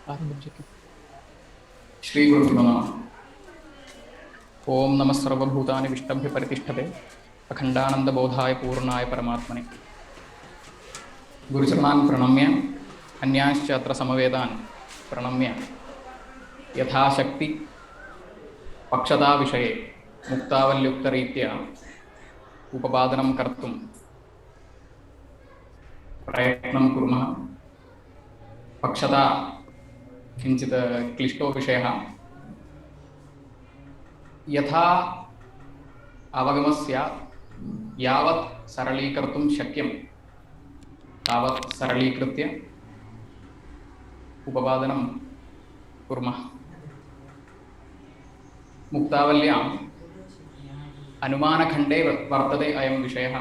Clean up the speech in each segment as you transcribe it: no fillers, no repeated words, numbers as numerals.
आरम्भं शक्यते। श्रीगुरुभ्यो नमः। ओं नमः सर्वभूतानि विष्टभ्य परितिष्ठते अखण्डानन्दबोधाय पूर्णाय परमात्मने। गुरुचरणान् प्रणम्य अन्यांश्च अत्र समवेतान् प्रणम्य यथाशक्ति पक्षता विषये मुक्तावल्युक्तरीत्या उपपादनं कर्तुं प्रयत्नं कुर्मः। पक्षता किञ्चित् क्लिष्टो विषयः। यथा अवगमस्य यावत् सरलीकर्तुं शक्यं तावत् सरलीकृत्य उपपादनं कुर्मः। मुक्तावल्याम् अनुमानखण्डे वर्तते अयं विषयः।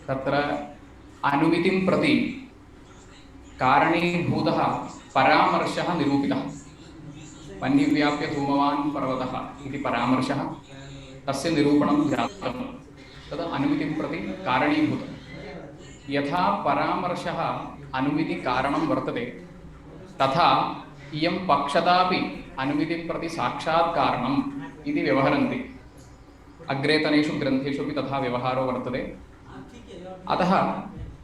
तत्र अनुमितिं प्रति कारणीभूतः परामर्शः निरूपितः। वह्निव्याप्य धूमवान् पर्वतः इति परामर्शः, तस्य निरूपणं जातं। तद् अनुमितिं प्रति कारणीभूतः। यथा परामर्शः अनुमितिकारणं वर्तते, तथा इयं पक्षतापि अनुमितिं प्रति साक्षात् कारणम् इति व्यवहरन्ति। अग्रेतनेषु ग्रन्थेषु अपि तथा व्यवहारो वर्तते। अतः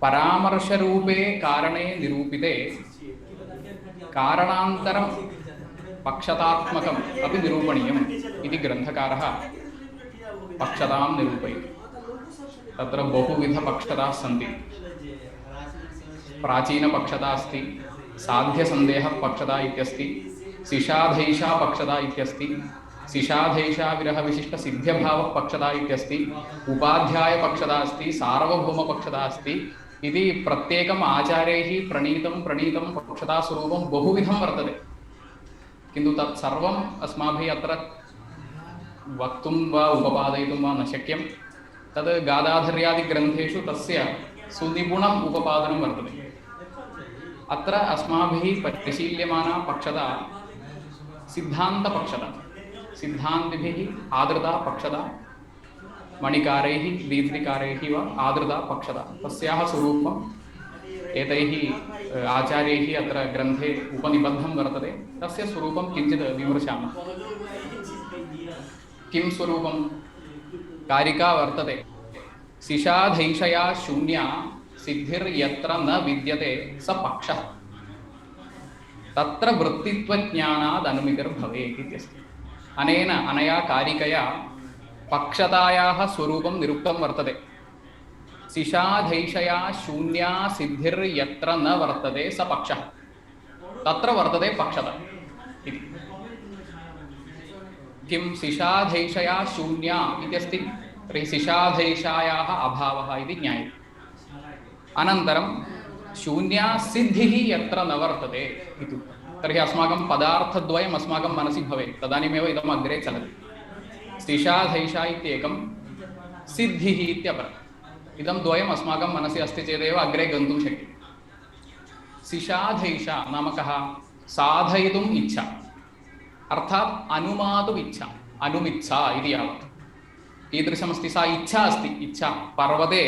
परामर्शरूपे कारणे निरूपिते कारणान्तरं पक्षतात्मकम् अपि निरूपणीयम् इति ग्रन्थकारः पक्षतां निरूपयति। तत्र बहुविधपक्षताः सन्ति। प्राचीनपक्षता अस्ति, साध्यसन्देहपक्षता इत्यस्ति, सिषाधैषा पक्षता इत्यस्ति, सिषाधैषा विरहविशिष्टसिद्ध्यभावपक्षता इत्यस्ति, उपाध्यायपक्षता अस्ति, सार्वभौमपक्षता अस्ति इति प्रत्येकम् आचार्यैः प्रणीतं पक्षतास्वरूपं बहुविधं वर्तते। किन्तु तत्सर्वम् अस्माभिः अत्र वक्तुं वा उपपादयितुं वा न शक्यं। तद् गादाधर्यादिग्रन्थेषु तस्य सुनिपुणम् उपपादनं वर्तते। अत्र अस्माभिः परिशील्यमाना पक्षता सिद्धान्तपक्षता, सिद्धान्तिभिः आदृता पक्षता, मणिकारैः दीर्घिकारैः वा आदृता पक्षता। तस्याः स्वरूपम् एतैः आचार्यैः अत्र ग्रन्थे उपनिबद्धं वर्तते। तस्य स्वरूपं किञ्चित् विमृशामः। किं स्वरूपं? कारिका वर्तते, सिषाधैषया शून्या सिद्धिर्यत्र न विद्यते स पक्षः तत्र वृत्तित्वज्ञानाद् अनुमितिर्भवेत् इत्यस्ति। अनया कारिकया पक्षतायाः स्वरूपं निरुक्तं वर्तते। सिषाधैषया शून्या सिद्धिर्यत्र न वर्तते स पक्षः तत्र वर्तते पक्षता इति। किं सिषाधैषया शून्या इत्यस्ति, तर्हि सिषाधैषायाः अभावः इति ज्ञायते। अनन्तरं शून्या सिद्धिः यत्र न वर्तते इति। तर्हि अस्माकं पदार्थद्वयम् अस्माकं मनसि भवेत्, तदानीमेव इदम् अग्रे चलति। सिषाधैषा इत्येकं, सिद्धिः इत्यपरम्। इदं द्वयम् अस्माकं मनसि अस्ति चेदेव अग्रे गन्तुं शक्यते। सिषाधैषा नाम कः? साधयितुम् इच्छा, अर्थात् अनुमातुम् इच्छा, अनुमिच्छा इति यावत्। कीदृशमस्ति? सा इच्छा अस्ति। इच्छा पर्वते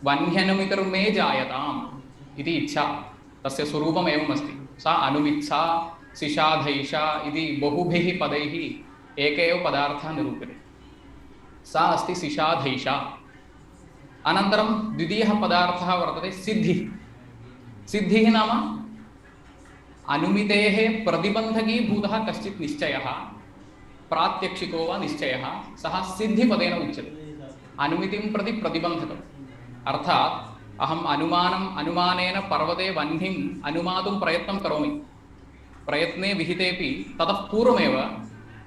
वह्न्यनुमितिर्मे जायताम् इति इच्छा, तस्य स्वरूपम् एवम् अस्ति। सा अनुमिच्छा, सिषाधैषा इति बहुभिः पदैः एक एव पदार्थः निरूप्यते। सा अस्ति सिषाधैषा। अनन्तरं द्वितीयः पदार्थः वर्तते सिद्धिः। सिद्धिः नाम अनुमितेः प्रतिबन्धकीभूतः कश्चित् निश्चयः, प्रात्यक्षिको वा निश्चयः, सः सिद्धिपदेन उच्यते। अनुमितिं प्रति प्रतिबन्धकम्, अर्थात् अहम् अनुमानेन पर्वते वह्निम् अनुमातुं प्रयत्नं करोमि। प्रयत्ने विहितेपि ततः पूर्वमेव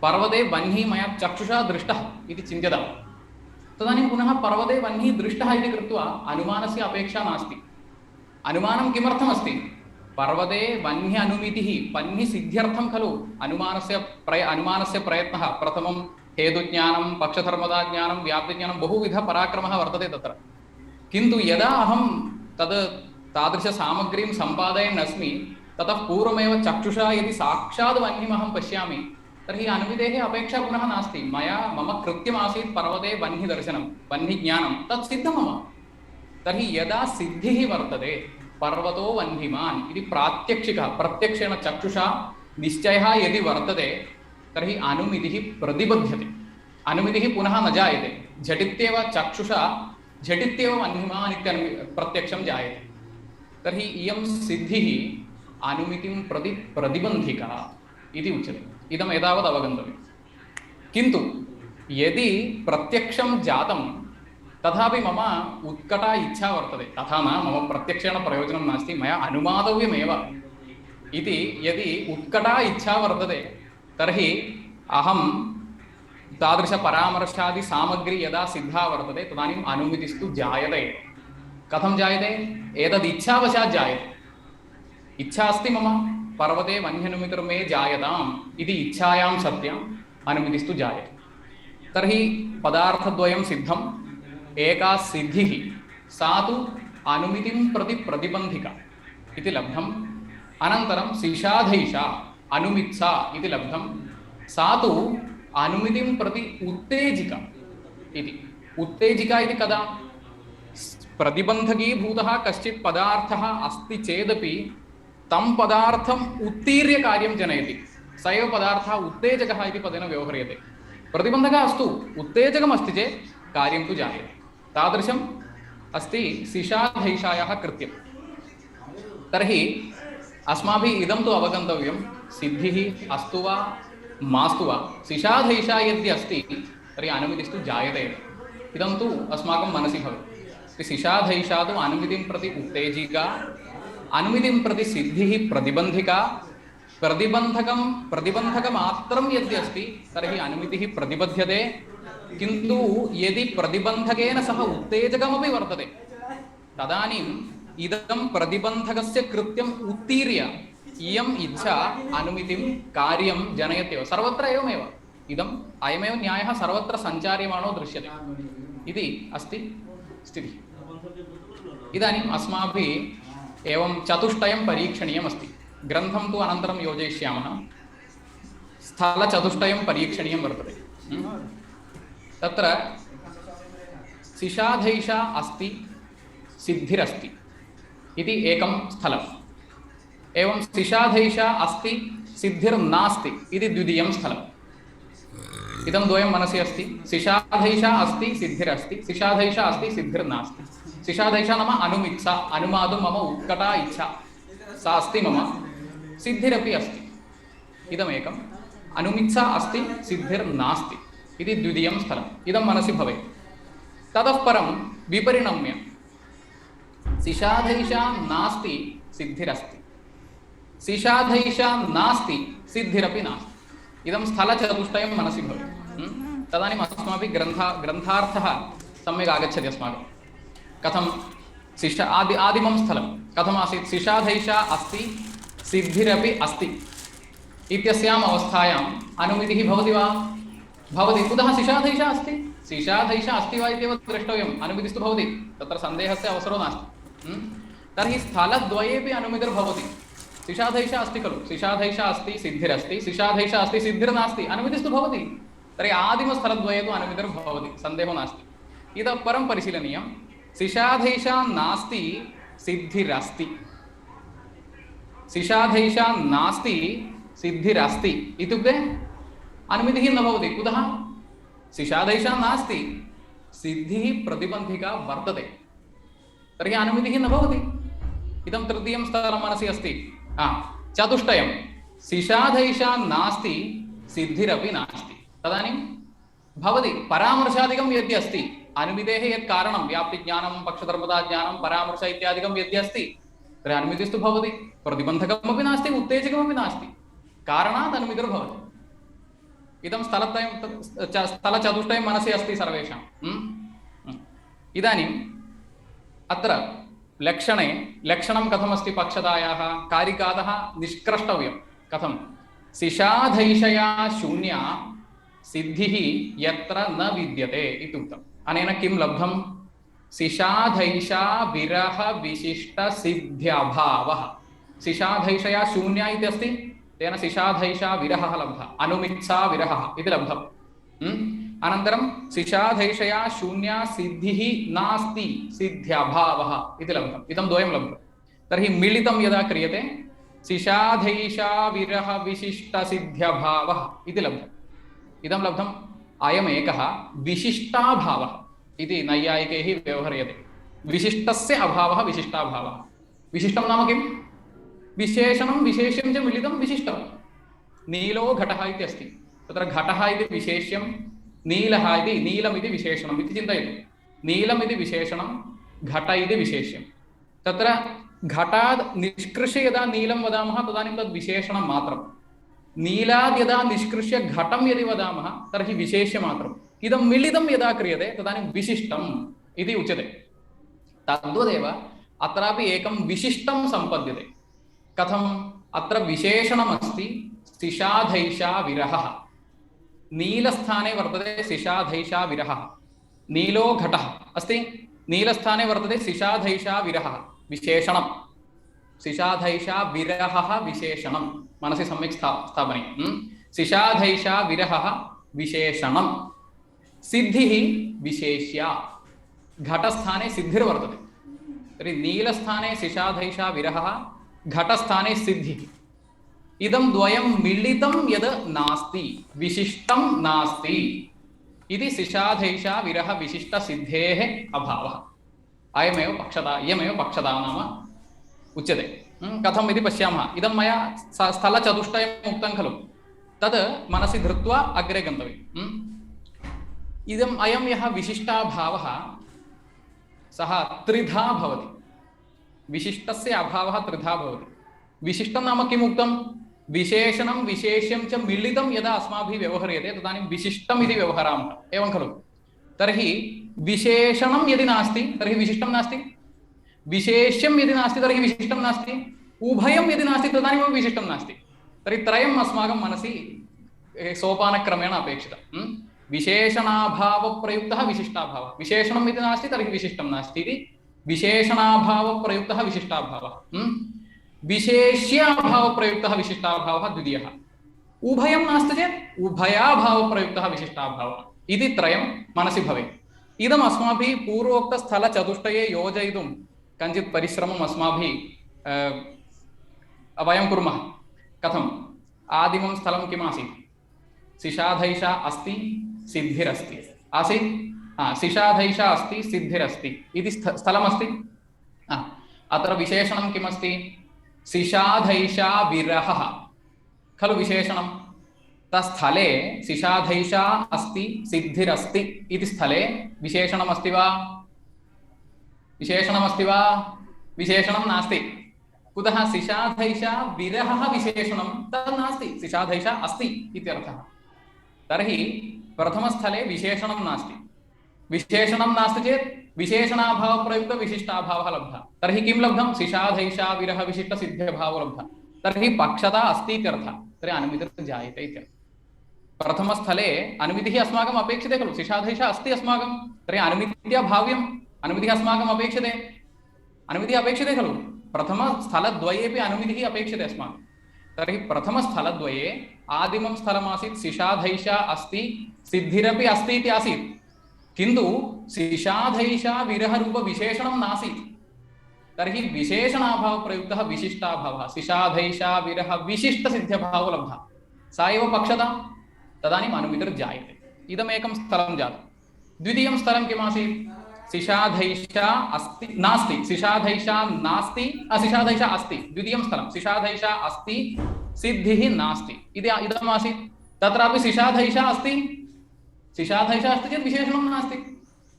पर्वते वह्निः मया चक्षुषा दृष्टः इति चिन्त्यताम्। तदानीं पुनः पर्वते वह्निः दृष्टः इति कृत्वा अनुमानस्य अपेक्षा नास्ति। अनुमानं किमर्थमस्ति? पर्वते वह्नि अनुमितिः वह्निसिद्ध्यर्थं खलु अनुमानस्य प्रयत्नः। प्रथमं हेतुज्ञानं, पक्षधर्मताज्ञानं, व्याप्तिज्ञानं, बहुविधपराक्रमः वर्तते तत्र। किन्तु यदा अहं तादृशसामग्रीं सम्पादयन् अस्मि, ततः पूर्वमेव चक्षुषा यदि साक्षात् वह्निमहं पश्यामि, तर्हि अनुमितेः अपेक्षा पुनः नास्ति। मम कृत्यमासीत् पर्वते वह्निदर्शनं, वह्निज्ञानं, तत् सिद्धं मम। तर्हि यदा सिद्धिः वर्तते पर्वतो वह्निमान् इति प्रात्यक्षिकः प्रत्यक्षेण चक्षुषा निश्चयः यदि वर्तते तर्हि अनुमितिः प्रतिबध्यते। अनुमितिः पुनः न जायते, झटित्येव चक्षुषा झटित्येव वह्निमान् इत्यनु प्रत्यक्षं जायते। तर्हि इयं सिद्धिः अनुमितिं प्रति प्रतिबन्धिका इति उच्यते। इदम् एतावत् अवगन्तव्यं। किन्तु यदि प्रत्यक्षं जातं तथापि मम उत्कटा इच्छा वर्तते, तथा न मम प्रत्यक्षेण प्रयोजनं नास्ति, मया अनुमातव्यमेव इति यदि उत्कटा इच्छा वर्तते तर्हि अहं तादृशपरामर्शादिसामग्री यदा सिद्धा वर्तते तदानीम् अनुमितिस्तु जायते। कथं जायते? एतदिच्छावशात् जायते। इच्छा अस्ति मम पर्वते वह्न्यनुमितिर्मे जायताम् इति इच्छायां सत्याम् अनुमितिस्तु जायते। तर्हि पदार्थद्वयं सिद्धम्, एका सिद्धिः सा तु अनुमितिं प्रति प्रतिबन्धिका इति लब्धम्। अनन्तरं सिषाधैषा अनुमित्सा इति लब्धं, सा तु अनुमितिं प्रति उत्तेजिका इति। उत्तेजिका इति कदा? प्रतिबन्धकीभूतः कश्चित् पदार्थः अस्ति चेदपि तं पदार्थम् उत्तीर्य कार्यं जनयति, स एव पदार्थः उत्तेजकः इति पदेन व्यवह्रियते। प्रतिबन्धकः अस्तु, उत्तेजकमस्ति चेत् कार्यं तु जायते। तादृशम् अस्ति सिषाधैषायाः कृत्यं। तर्हि अस्माभिः इदं तु अवगन्तव्यं, सिद्धिः अस्तु वा मास्तु वा, सिषाधैषा यदि अस्ति तर्हि अनुमितिस्तु जायते। इदं तु अस्माकं मनसि भवेत्। सिषाधैषा तु अनुमितिं प्रति उत्तेजिका, अनुमितिं प्रति सिद्धिः प्रतिबन्धिका। प्रतिबन्धकमात्रं यदि अस्ति तर्हि अनुमितिः प्रतिबध्यते। किन्तु यदि प्रतिबन्धकेन सह उत्तेजकमपि वर्तते तदानीम् इदं प्रतिबन्धकस्य कृत्यम् उत्तीर्य इयम् इच्छा अनुमितिं कार्यं जनयत्येव। सर्वत्र एवमेव, इदम् अयमेव न्यायः सर्वत्र सञ्चार्यमाणो दृश्यते इति अस्ति स्थितिः। इदानीम् अस्माभिः एवं चतुष्टयं परीक्षणीयमस्ति। ग्रन्थं तु अनन्तरं योजयिष्यामः। स्थलचतुष्टयं परीक्षणीयं वर्तते। तत्र सिषाधैषा अस्ति, सिद्धिरस्ति इति एकं स्थलम्। एवं सिषाधैषा अस्ति, सिद्धिर्नास्ति इति द्वितीयं स्थलम्। इदं द्वयं मनसि अस्ति। सिषाधैषा अस्ति, सिद्धिरस्ति, सिषाधैषा अस्ति, सिद्धिर्नास्ति। सिषाधैषा नाम अनुमित्सा, अनुमातुं मम उत्कटा इच्छा, सा अस्ति मम, सिद्धिरपि अस्ति। इदमेकम्। अनुमित्सा अस्ति, सिद्धिर्नास्ति इति द्वितीयं स्थलम्। इदं मनसि भवेत्। ततः परं विपरिणम्य सिषाधैषा नास्ति, सिद्धिरस्ति, सिषाधैषा नास्ति, सिद्धिरपि नास्ति। इदं स्थलचतुष्टयं मनसि भवेत्। तदानीम् अस्माभिः ग्रन्थार्थः सम्यक् आगच्छति अस्माकं। कथं आदिमं स्थलं कथमासीत्? सिषाधैषा अस्ति, सिद्धिरपि अस्ति इत्यस्याम् अवस्थायाम् अनुमितिः भवति वा? भवति। कुतः? सिषाधैषा अस्ति। सिषाधैषा अस्ति वा इत्येव द्रष्टव्यम्। अनुमितिस्तु भवति, तत्र सन्देहस्य अवसरो नास्ति। तर्हि स्थलद्वयेपि अनुमितिर्भवति। सिषाधैषा अस्ति खलु, सिषाधैषा अस्ति, सिद्धिरस्ति, सिषाधैषा अस्ति, सिद्धिर्नास्ति, अनुमितिस्तु भवति। तर्हि आदिमस्थलद्वये तु अनुमितिर्भवति, सन्देहो नास्ति। इतः परं परिशीलनीयं। सिषाधैषा नास्ति, सिद्धिरस्ति, सिषाधैषा नास्ति, सिद्धिरस्ति इत्युक्ते अनुमितिः न भवति। कुतः? सिषाधैषा नास्ति, सिद्धिः प्रतिबन्धिका वर्तते, तर्हि अनुमितिः न भवति। इदं तृतीयं स्थलं मनसि अस्ति। चतुष्टयं सिषाधैषा नास्ति, सिद्धिरपि नास्ति। तदानीं भवति परामर्शादिकं यदि अस्ति, अनुमितेः यत् कारणं व्याप्तिज्ञानं, पक्षधर्मताज्ञानं, परामर्श इत्यादिकं यदि अस्ति तर्हि अनुमितिस्तु भवति। प्रतिबन्धकमपि नास्ति, उत्तेजकमपि नास्ति, कारणात् अनुमितिर्भवति। इदं स्थलचतुष्टयं मनसि अस्ति सर्वेषां। इदानीम् अत्र लक्षणे लक्षणं कथमस्ति? पक्षतायाः कारिकातः निष्क्रष्टव्यं। कथं? सिषाधैषया शून्या सिद्धिः यत्र न विद्यते इत्युक्तम्। अनेन किं लब्धं? सिषाधैषा विरह विशिष्ट सिद्ध्यभावः। सिषाधैषया शून्या इति अस्ति, तेन सिषाधैषा विरहः लब्धः, अनुमित्सा विरहः इति लब्धम्। अनन्तरं सिषाधैषया शून्या सिद्धिः नास्ति, सिद्ध्यभावः इति लब्धम्। इदं द्वयं लब्धम्। तर्हि मिलितं यदा क्रियते सिषाधैषा विरह विशिष्टसिद्ध्यभावः इति लब्धम्। इदं लब्धम्। अयमेकः विशिष्टाभावः इति नैयायिकैः व्यवह्रियते। विशिष्टस्य अभावः विशिष्टाभावः। विशिष्टं नाम किं? विशेषणं विशेष्यं च मिलितं विशिष्टं। नीलो घटः इति अस्ति, तत्र घटः इति विशेष्यं, नीलः इति नीलमिति विशेषणम् इति चिन्तयतु। नीलमिति विशेषणं, घट इति विशेष्यं। तत्र घटात् निष्कृष्य यदा नीलं वदामः तदानीं तद् विशेषणं मात्रम्। नीलाद् यदा निष्कृष्य घटं यदि वदामः तर्हि विशेष्यमात्रम्। इदं मिलितं यदा क्रियते तदानीं विशिष्टम् इति उच्यते। तद्वदेव अत्रापि एकं विशिष्टं सम्पद्यते। कथम्? अत्र विशेषणमस्ति सिषाधैषा विरहः। नीलस्थाने वर्तते सिषाधैषा विरहः। नीलो घटः अस्ति, नीलस्थाने वर्तते सिषाधैषा विरहः विशेषणं। सिषाधैषा विरहः विशेषणं मनसि सम्यक् स्थापनीयं। सिषाधैषा विरहः विशेषणं। सिद्धिः विशेष्या। घटस्थाने सिद्धिर्वर्तते। तर्हि नीलस्थाने सिषाधैषा विरहः, घटस्थाने सिद्धिः। इदं द्वयं मिलितं यद् नास्ति, विशिष्टं नास्ति इति सिषाधैषा विरह विशिष्टसिद्धेः अभावः। अयमेव पक्षता, इयमेव पक्षता नाम उच्यते। कथम् इति पश्यामः। इदं मया स्थलचतुष्टयम् उक्तं खलु, तद् मनसि धृत्वा अग्रे गन्तव्यम्। इदम् अयं यः विशिष्टाभावः सः त्रिधा भवति। विशिष्टस्य अभावः त्रिधा भवति। विशिष्टं नाम किम् उक्तं? विशेषणं विशेष्यं च मिलितं यदा अस्माभिः व्यवह्रियते तदानीं विशिष्टम् इति व्यवहरामः, एवं खलु। तर्हि विशेषणं यदि नास्ति तर्हि विशिष्टं नास्ति, विशेष्यं यदि नास्ति तर्हि विशिष्टं नास्ति, उभयं यदि नास्ति तदानीं विशिष्टं नास्ति। तर्हि त्रयम् अस्माकं मनसि सोपानक्रमेण अपेक्षितं। विशेषणाभावप्रयुक्तः विशिष्टाभावः। विशेषणम् इति नास्ति तर्हि विशिष्टं नास्ति इति विशेषणाभावप्रयुक्तः विशिष्टाभावः। विशेष्याभावप्रयुक्तः विशिष्टाभावः द्वितीयः। उभयं नास्ति चेत् उभयाभावप्रयुक्तः विशिष्टाभावः इति त्रयं मनसि भवेत्। इदम् अस्माभिः पूर्वोक्तस्थलचतुष्टये योजयितुं कञ्चित् परिश्रमम् अस्माभिः वयं कुर्मः। कथम्? आदिमं स्थलं किम् आसीत्? सिषाधैषा अस्ति, सिद्धिरस्ति आसीत्। सिषाधैषा अस्ति, सिद्धिरस्ति इति स्थलमस्ति। अत्र विशेषणं किमस्ति? सिषाधैषा विरहः खलु विशेषणं। तस्थले सिषाधैषा अस्ति, सिद्धिरस्ति इति स्थले विशेषणमस्ति वा? विशेषणमस्ति वा? विशेषणं नास्ति। कुतः? सिषाधैषा विरहः विशेषणं तद् नास्ति, सिषाधैषा अस्ति इत्यर्थः। तर्हि प्रथमस्थले विशेषणं नास्ति। विशेषणं नास्ति चेत् विशेषणाभावप्रयुक्त विशिष्टाभावः लब्धः। तर्हि किं लब्धं? सिषाधैषा विरह विशिष्टसिद्ध्यभावो लब्धः। तर्हि पक्षता अस्ति इत्यर्थः। तर्हि अनुमितिर्जायते इत्यर्थः। प्रथमस्थले अनुमितिः अस्माकम् अपेक्षते खलु। सिषाधैषा अस्ति अस्माकं, तर्हि अनुमित्या भाव्यम्। अनुमितिः अस्माकम् अपेक्षते, अनुमितिः अपेक्षते खलु। प्रथमस्थलद्वयेपि अनुमितिः अपेक्षते अस्माकं। तर्हि प्रथमस्थलद्वये आदिमं स्थलमासीत् सिषाधैषा अस्ति, सिद्धिरपि अस्ति इति आसीत्, किन्तु सिषाधैषा विरहरूप विशेषणं नासीत्। तर्हि विशेषणाभावप्रयुक्तः विशिष्टाभावः, सिषाधैषा विरह विशिष्टसिद्ध्यभावो लब्धः। सा एव पक्षता। तदानीम् अनुमितिर्जायते। इदमेकं स्थलं जातं। द्वितीयं स्थलं किमासीत्? सिषाधैषा अस्ति नास्ति, सिषाधैषा नास्ति, सिषाधैषा अस्ति। द्वितीयं स्थलं सिषाधैषा अस्ति, सिद्धिः नास्ति इदमासीत्। तत्रापि सिषाधैषा अस्ति, सिषाधैषा अस्ति चेत् विशेषणं नास्ति।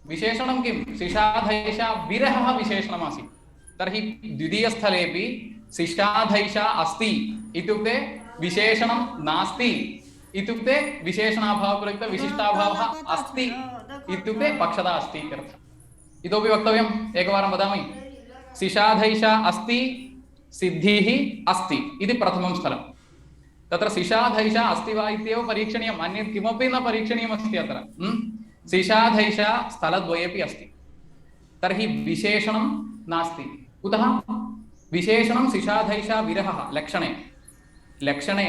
विशेषणं किं? सिषाधैषा विरहः विशेषणमासीत्। तर्हि द्वितीयस्थलेपि सिषाधैषा अस्ति इत्युक्ते विशेषणं नास्ति, इत्युक्ते विशेषणाभावप्रयुक्त विशिष्टाभावः अस्ति इत्युक्ते पक्षता अस्ति इत्यर्थः। इतोपि वक्तव्यम्, एकवारं वदामि। सिषाधैषा अस्ति, सिद्धिः अस्ति इति प्रथमं स्थलं। तत्र सिषाधैषा अस्ति वा इत्येव परीक्षणीयम्, अन्यत् किमपि न परीक्षणीयमस्ति अत्र। सिषाधैषा स्थलद्वयेपि अस्ति। तर्हि विशेषणं नास्ति। कुतः? विशेषणं सिषाधैषा विरहः लक्षणे। लक्षणे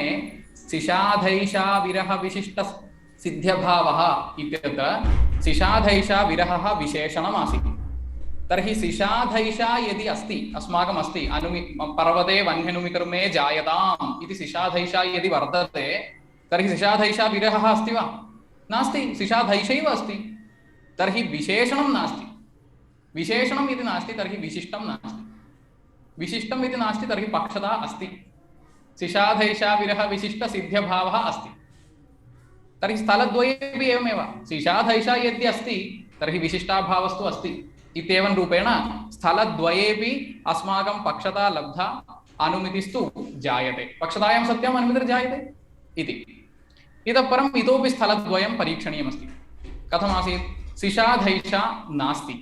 सिषाधैषा विरह विशिष्टसिद्ध्यभावः इत्यत्र सिषाधैषा विरहः विशेषणमासीत्। तर्हि सिषाधैषा यदि अस्ति अस्माकम् अस्ति पर्वते वह्न्यनुमितिर्मे जायताम् इति सिषाधैषा यदि वर्तते तर्हि सिषाधैषा विरहः अस्ति वा? नास्ति, सिषाधैषैव अस्ति। तर्हि विशेषणं नास्ति। विशेषणम् इति नास्ति तर्हि विशिष्टं नास्ति। विशिष्टम् इति नास्ति तर्हि पक्षता अस्ति। सिषाधैषा विरह विशिष्ट सिद्ध्यभावः अस्ति। तर्हि स्थलद्वयेपि एवमेव, सिषाधैषा यदि अस्ति तर्हि विशिष्टाभावस्तु अस्ति इत्येवं रूपेण स्थलद्वयेपि अस्माकं पक्षता लब्धा, अनुमितिस्तु जायते। पक्षतायां सत्यम् अनुमितिर्जायते इति। इतः परम् इतोपि स्थलद्वयं परीक्षणीयमस्ति। कथमासीत्? सिषाधैषा नास्ति,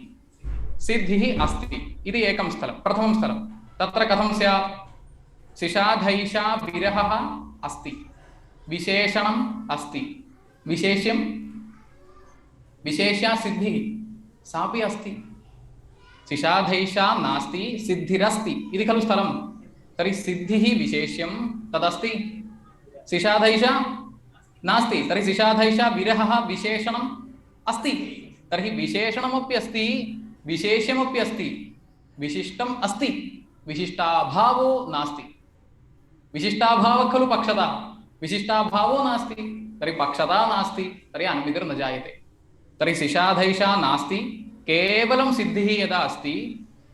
सिद्धिः अस्ति इति एकं स्थलं, प्रथमं स्थलं। तत्र कथं स्यात्? सिषाधैषा विरहः अस्ति, विशेषणम् अस्ति, विशेष्यं विशेष्या सिद्धिः सापि अस्ति। सिषाधैषा नास्ति, सिद्धिरस्ति इति खलु स्थलं। तर्हि सिद्धिः विशेष्यं तदस्ति, सिषाधैषा नास्ति, तर्हि सिषाधैषा विरहः विशेषणम् अस्ति। तर्हि विशेषणमपि अस्ति, विशेष्यमपि अस्ति, विशिष्टम् अस्ति, विशिष्टाभावो नास्ति। विशिष्टाभावः खलु पक्षता, विशिष्टाभावो नास्ति, तर्हि पक्षता नास्ति, तर्हि अनुमितिर्न जायते। तर्हि सिषाधैषा नास्ति, केवलं सिद्धिः यदा अस्ति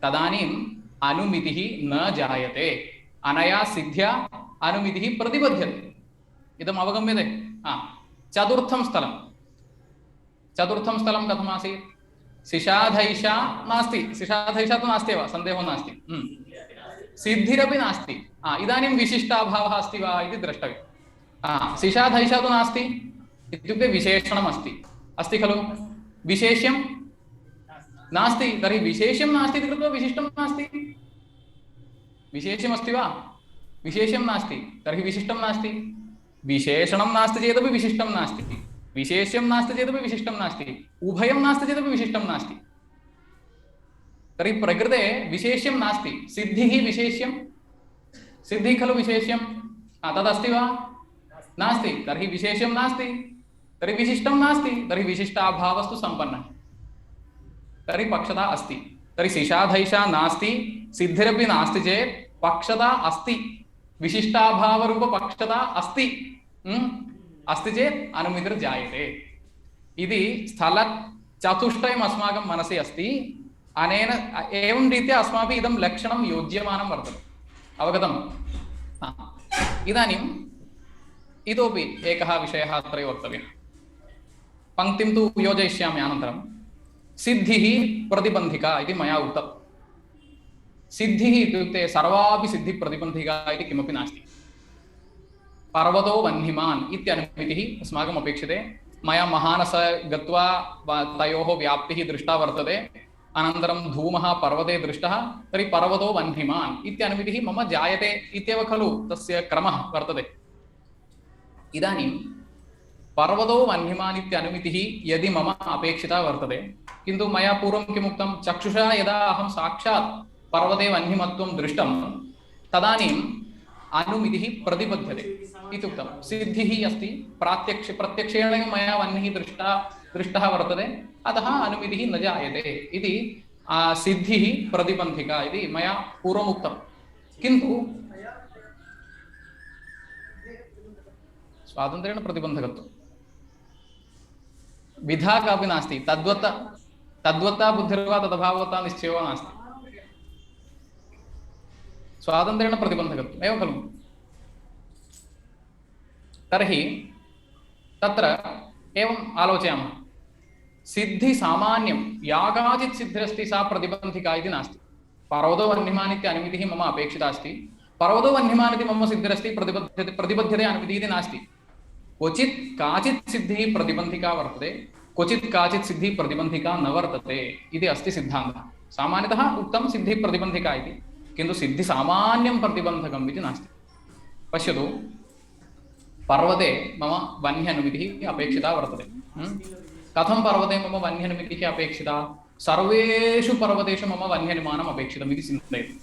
तदानीम् अनुमितिः न जायते। अनया सिद्ध्या अनुमितिः प्रतिबध्यते। इदम् अवगम्यते? चतुर्थं स्थलं। चतुर्थं स्थलं कथमासीत्? सिषाधैषा नास्ति, सिषाधैषा तु नास्ति एव, सन्देहो नास्ति। सिद्धिरपि नास्ति। इदानीं विशिष्टाभावः अस्ति वा इति द्रष्टव्यम्। सिषाधैषा तु नास्ति इत्युक्ते विशेषणम् अस्ति, अस्ति खलु? विशेष्यं नास्ति, तर्हि विशेष्यं नास्ति इति कृत्वा विशिष्टं नास्ति। विशेष्यमस्ति वा? विशेष्यं नास्ति, तर्हि विशिष्टं नास्ति। विशेषणं नास्ति चेदपि विशिष्टं नास्ति, विशेष्यं नास्ति चेदपि विशिष्टं नास्ति, उभयं नास्ति चेदपि विशिष्टं नास्ति। तर्हि प्रकृते विशेष्यं नास्ति, सिद्धिः विशेष्यं, सिद्धिः खलु विशेष्यं, तदस्ति वा? नास्ति, तर्हि विशेष्यं नास्ति, तर्हि विशिष्टं नास्ति, तर्हि विशिष्टाभावस्तु सम्पन्नः, तर्हि पक्षता अस्ति। तर्हि सिषाधैषा नास्ति, सिद्धिरपि नास्ति चेत् पक्षता अस्ति, विशिष्टाभावरूपपक्षता अस्ति। अस्ति चेत् अनुमितिर्जायते इति स्थलचतुष्टयम् अस्माकं मनसि अस्ति। अनेन एवं रीत्या अस्माभिः इदं लक्षणं योज्यमानं वर्तते। अवगतम्? इदानीम् इतोपि एकः विषयः अत्र वक्तव्यः। पङ्क्तिं तु योजयिष्यामि अनन्तरं। सिद्धिः प्रतिबन्धिका इति मया उक्तं। सिद्धिः इत्युक्ते सर्वापि सिद्धिप्रतिबन्धिका इति किमपि नास्ति। पर्वतो वह्निमान् इत्यनुमितिः अस्माकम् अपेक्षते। मया महानस गत्वा तयोः व्याप्तिः दृष्टा वर्तते, अनन्तरं धूमः पर्वते दृष्टः, तर्हि पर्वतो वह्निमान् इत्यनुमितिः मम जायते इत्येव खलु तस्य क्रमः वर्तते। इदानीं पर्वतो वह्निमान् इत्यनुमितिः यदि मम अपेक्षिता वर्तते, किन्तु मया पूर्वं किमुक्तं? चक्षुषा यदा अहं साक्षात् पर्वते वह्निमत्वं दृष्टं तदानीम् अनुमितिः प्रतिबध्यते इत्युक्तं। सिद्धिः अस्ति, प्रत्यक्षेण मया वह्निः दृष्टः वर्तते, अतः अनुमितिः न जायते इति सिद्धिः प्रतिबन्धिका इति मया पूर्वम् उक्तं। किन्तु स्वातन्त्र्येण प्रतिबन्धकत्वं विधा कापि नास्ति। तद्वत्ता बुद्धिर्वा तदभावता निश्चयो वा नास्ति। स्वातन्त्र्येण प्रतिबन्धकत्वम् एव खलु? तर्हि तत्र एवम् आलोचयामः। सिद्धि सामान्यं या काचित् सिद्धिरस्ति सा प्रतिबन्धिका इति नास्ति। पर्वतो वह्निमान् इति अनुमितिः मम अपेक्षिता अस्ति, पर्वतो वह्निमान् इति मम सिद्धिरस्ति, प्रतिबध्यते अनुमितिः इति नास्ति। क्वचित् काचित् सिद्धिः प्रतिबन्धिका वर्तते, क्वचित् काचित् सिद्धिः प्रतिबन्धिका न वर्तते इति अस्ति सिद्धान्तः। सामान्यतः उक्तं सिद्धिः प्रतिबन्धिका इति, किन्तु सिद्धिसामान्यं प्रतिबन्धकम् इति नास्ति। पश्यतु, पर्वते मम वह्न्यनुमितिः अपेक्षिता वर्तते। कथं पर्वते मम वह्न्यनुमितिः अपेक्षिता? सर्वेषु पर्वतेषु मम वह्न्यनुमानम् अपेक्षितम् इति चिन्तयतु।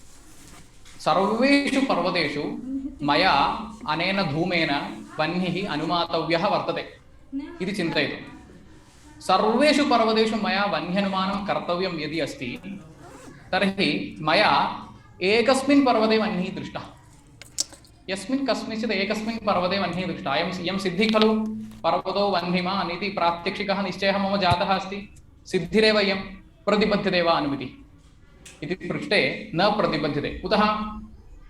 सर्वेषु पर्वतेषु मया अनेन धूमेन वह्निः अनुमातव्यः वर्तते इति चिन्तयतु। सर्वेषु पर्वतेषु मया वह्न्यनुमानं कर्तव्यं यदि अस्ति तर्हि मया एकस्मिन् पर्वते वह्निः दृष्टः, यस्मिन् कस्मिंश्चित् एकस्मिन् पर्वते वह्निः दृष्टः। इयं सिद्धिः खलु, पर्वतो वह्निमान् इति प्रात्यक्षिकः निश्चयः मम जातः अस्ति। सिद्धिरेव इयं, प्रतिबध्यते वा अनुमितिः इति पृष्टे न प्रतिबध्यते। कुतः?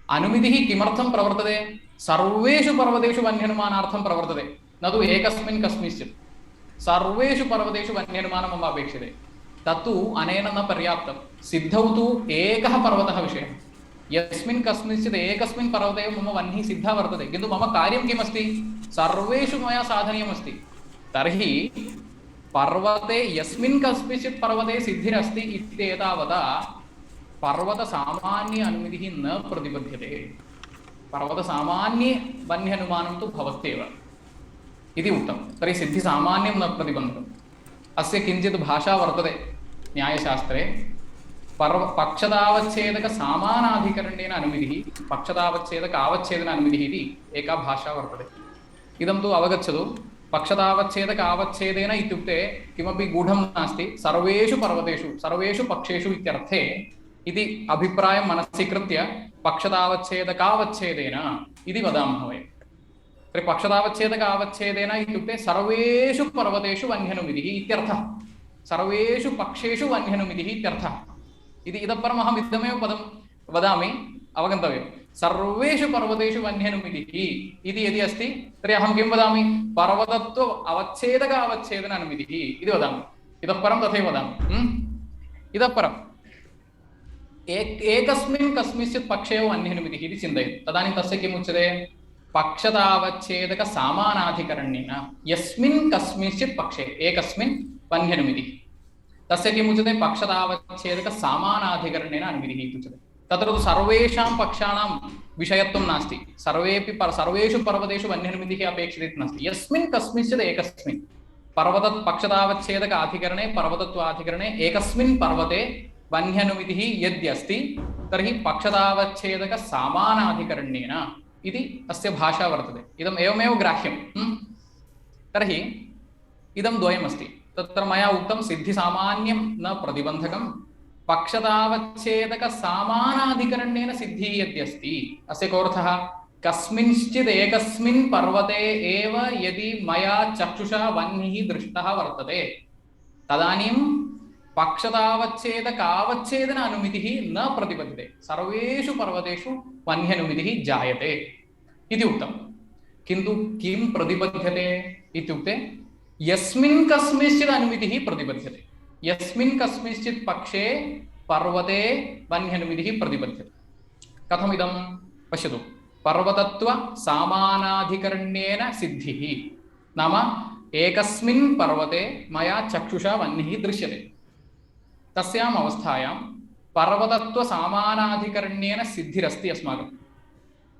अनुमितिः किमर्थं प्रवर्तते? सर्वेषु पर्वतेषु वह्न्यनुमानार्थं प्रवर्तते, न तु एकस्मिन् कस्मिंश्चित्। सर्वेषु पर्वतेषु वह्न्यनुमानं मम अपेक्षते। तत्तु अनेन न पर्याप्तं। सिद्धौ तु एकः पर्वतः विषयः, यस्मिन् कस्मिंश्चित् एकस्मिन् पर्वते मम वह्निः सिद्धा वर्तते, किन्तु मम कार्यं किमस्ति? सर्वेषु मया साधनीयमस्ति। तर्हि पर्वते यस्मिन् कस्मिंश्चित् पर्वते सिद्धिरस्ति इत्येतावता पर्वतसामान्य अनुमतिः न प्रतिबध्यते। पर्वतसामान्ये वह्न्यनुमानं तु भवत्येव इति उक्तं। तर्हि सिद्धिसामान्यं न प्रतिबन्धकम्। अस्य किञ्चित् भाषा वर्तते न्यायशास्त्रे। पक्षतावच्छेदक सामानाधिकरणेन अनुमतिः, पक्षतावच्छेदक आवच्छेदन अनुमतिः इति एका भाषा वर्तते। इदं तु अवगच्छतु। पक्षतावच्छेदक आवच्छेदेन इत्युक्ते किमपि गूढं नास्ति, सर्वेषु पर्वतेषु सर्वेषु पक्षेषु इत्यर्थे इति अभिप्रायं मनसि कृत्य पक्षतावच्छेदकावच्छेदेन इति वदामः वयं। तर्हि पक्षतावच्छेदकावच्छेदेन इत्युक्ते सर्वेषु पर्वतेषु वह्न्यनुमितिः इत्यर्थः, सर्वेषु पक्षेषु वह्न्यनुमितिः इत्यर्थः। इति इतः परम् अहम् इदमेव पदं वदामि, अवगन्तव्यं। सर्वेषु पर्वतेषु वह्न्यनुमितिः इति यदि अस्ति तर्हि अहं किं वदामि? पर्वतत्व अवच्छेदक अवच्छेदन अनुमितिः इति वदामि। इतः परं तथैव वदामि। इतः परम् एकस्मिन् कस्मिंश्चित् पक्षे वह्न्यनुमितिः इति चिन्तयतु। तदानीं तस्य किम् उच्यते? पक्षतावच्छेदक सामानाधिकरण्येन यस्मिन् कस्मिंश्चित् पक्षे एकस्मिन् वह्न्यनुमितिः, तस्य किम् उच्यते? पक्षतावच्छेदक सामानाधिकरणेन अनुमितिः इति उच्यते। तत्र तु सर्वेषां पक्षाणां विषयत्वं नास्ति, सर्वेषु पर्वतेषु वह्न्यनुमितिः अपेक्षिते नास्ति। यस्मिन् कस्मिंश्चित् एकस्मिन् पर्वत पक्षतावच्छेदक अधिकरणे पर्वतत्वाधिकरणे एकस्मिन् पर्वते वह्न्यनुमितिः यद्यस्ति तर्हि पक्षतावच्छेदक सामानाधिकरण्येन इति अस्य भाषा वर्तते। इदम् एवमेव ग्राह्यं। तर्हि इदं द्वयमस्ति। तत्र मया उक्तं सिद्धिसामान्यं न प्रतिबन्धकं, पक्षतावच्छेदक सामानाधिकरण्येन सिद्धिः यद्यस्ति अस्य कोऽर्थः? कस्मिंश्चित् एकस्मिन् पर्वते एव यदि मया चक्षुषा वह्निः दृष्टः वर्तते तदानीं पक्षतावच्छेदकावच्छेदन अनुमितिः न प्रतिबध्यते, सर्वेषु पर्वतेषु वह्न्यनुमितिः जायते इति उक्तं। किन्तु किं प्रतिबध्यते इत्युक्ते यस्मिन् कस्मिंश्चित् अनुमितिः प्रतिबध्यते, यस्मिन् कस्मिंश्चित् पक्षे पर्वते वह्न्यनुमितिः प्रतिबध्यते। कथमिदं पश्यतु। पर्वतत्व सामानाधिकरण्येन सिद्धिः नाम एकस्मिन् पर्वते मया चक्षुषा वह्निः दृश्यते। तस्याम् अवस्थायां पर्वतत्व सामानाधिकरण्येन सिद्धिरस्ति अस्माकं।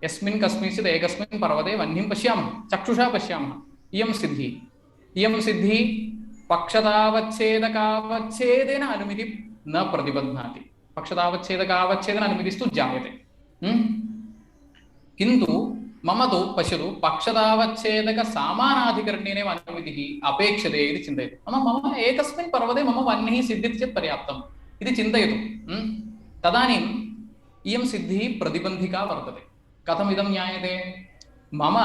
यस्मिन् कस्मिंश्चित् एकस्मिन् पर्वते वह्निं पश्यामः, चक्षुषा पश्यामः, इयं सिद्धिः। इयं सिद्धिः पक्षतावच्छेदकावच्छेदेन अनुमितिः न प्रतिबध्नाति, पक्षतावच्छेदकावच्छेदन अनुमितिस्तु जायते। किन्तु मम तु पश्यतु पक्षतावच्छेदक सामानाधिकरण्येनैव अनुमितिः अपेक्षते इति चिन्तयतु। मम एकस्मिन् पर्वते मम वह्निः सिद्ध्यति चेत् पर्याप्तम् इति चिन्तयतु। तदानीम् इयं सिद्धिः प्रतिबन्धिका वर्तते। कथमिदं ज्ञायते? मम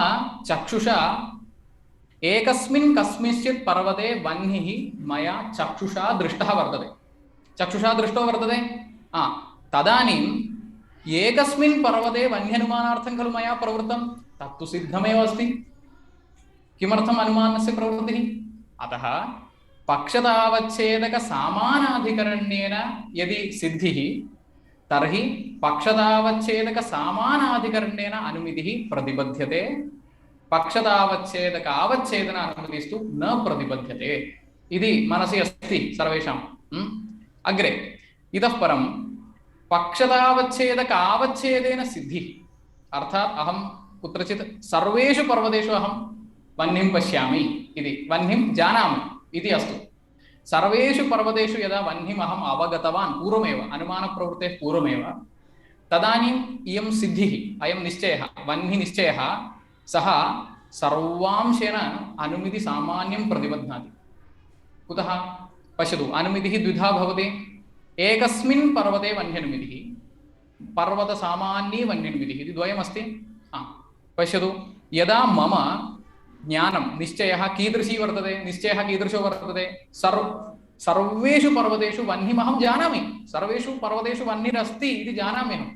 चक्षुषा एकस्मिन् कस्मिंश्चित् पर्वते वह्निः मया चक्षुषा दृष्टः वर्तते, चक्षुषा दृष्टो वर्तते। तदानीम् एकस्मिन् पर्वते वह्न्यनुमानार्थं खलु मया प्रवृत्तं, तत्तु सिद्धमेव अस्ति। किमर्थम् अनुमानस्य प्रवृत्तिः? अतः पक्षतावच्छेदक सामानाधिकरण्येन यदि सिद्धिः तर्हि पक्षतावच्छेदक सामानाधिकरण्येन अनुमितिः प्रतिबध्यते, पक्षतावच्छेदक आवच्छेदन अनुमतिस्तु न प्रतिबध्यते इति मनसि अस्ति सर्वेषाम्। अग्रे इतः परं पक्षतावच्छेदक आवच्छेदेन सिद्धिः अर्थात् अहं कुत्रचित् सर्वेषु पर्वतेषु अहं वह्निं पश्यामि इति, वह्निं जानामि इति अस्तु। सर्वेषु पर्वतेषु यदा वह्निम् अहम् अवगतवान् पूर्वमेव, अनुमानप्रवृत्तेः पूर्वमेव, तदानीम् इयं सिद्धिः, अयं निश्चयः, वह्निनिश्चयः सः सर्वांशेन अनुमितिसामान्यं प्रतिबध्नाति। कुतः? पश्यतु, अनुमितिः द्विधा भवति। एकस्मिन् पर्वते वह्न्यनुमितिः पर्वतसामान्ये वह्न्यनुमितिः इति द्वयमस्ति। पश्यतु, यदा मम ज्ञानं निश्चयः कीदृशी वर्तते, निश्चयः कीदृशो वर्तते, सर्वेषु पर्वतेषु वह्निमहं जानामि, सर्वेषु पर्वतेषु वह्निरस्ति इति जानामि अहं।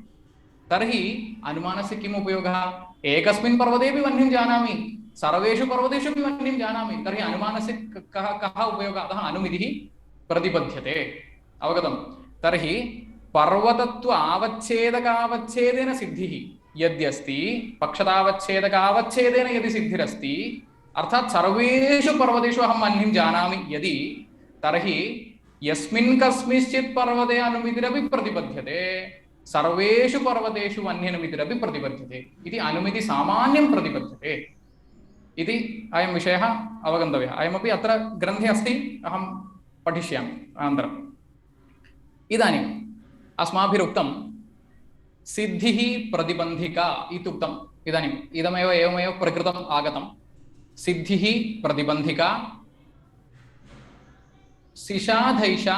तर्हि अनुमानस्य किम् उपयोगः? एकस्मिन् पर्वतेपि वह्निं जानामि, सर्वेषु पर्वतेषु अपि वह्निं जानामि, तर्हि अनुमानस्य कः उपयोगः? अतः अनुमितिः प्रतिपद्यते। अवगतं? तर्हि पर्वतत्व आवच्छेदकावच्छेदेन सिद्धिः यद्यस्ति, पक्षतावच्छेदकावच्छेदेन यदि सिद्धिरस्ति, अर्थात् सर्वेषु पर्वतेषु अहं वह्निं जानामि यदि, तर्हि यस्मिन् कस्मिंश्चित् पर्वते अनुमितिरपि प्रतिपद्यते, सर्वेषु पर्वतेषु वह्न्यनुमितिरपि प्रतिपद्यते इति अनुमिति सामान्यं प्रतिपद्यते इति अयं विषयः अवगन्तव्यः। अयमपि अत्र ग्रन्थे अस्ति, अहं पठिष्यामि अनन्तरम्। इदानीम् अस्माभिरुक्तं सिद्धिः प्रतिबन्धिका इत्युक्तम्। इदानीम् इदमेव एवमेव प्रकृतम् आगतं। सिद्धिः प्रतिबन्धिका, सिषाधैषा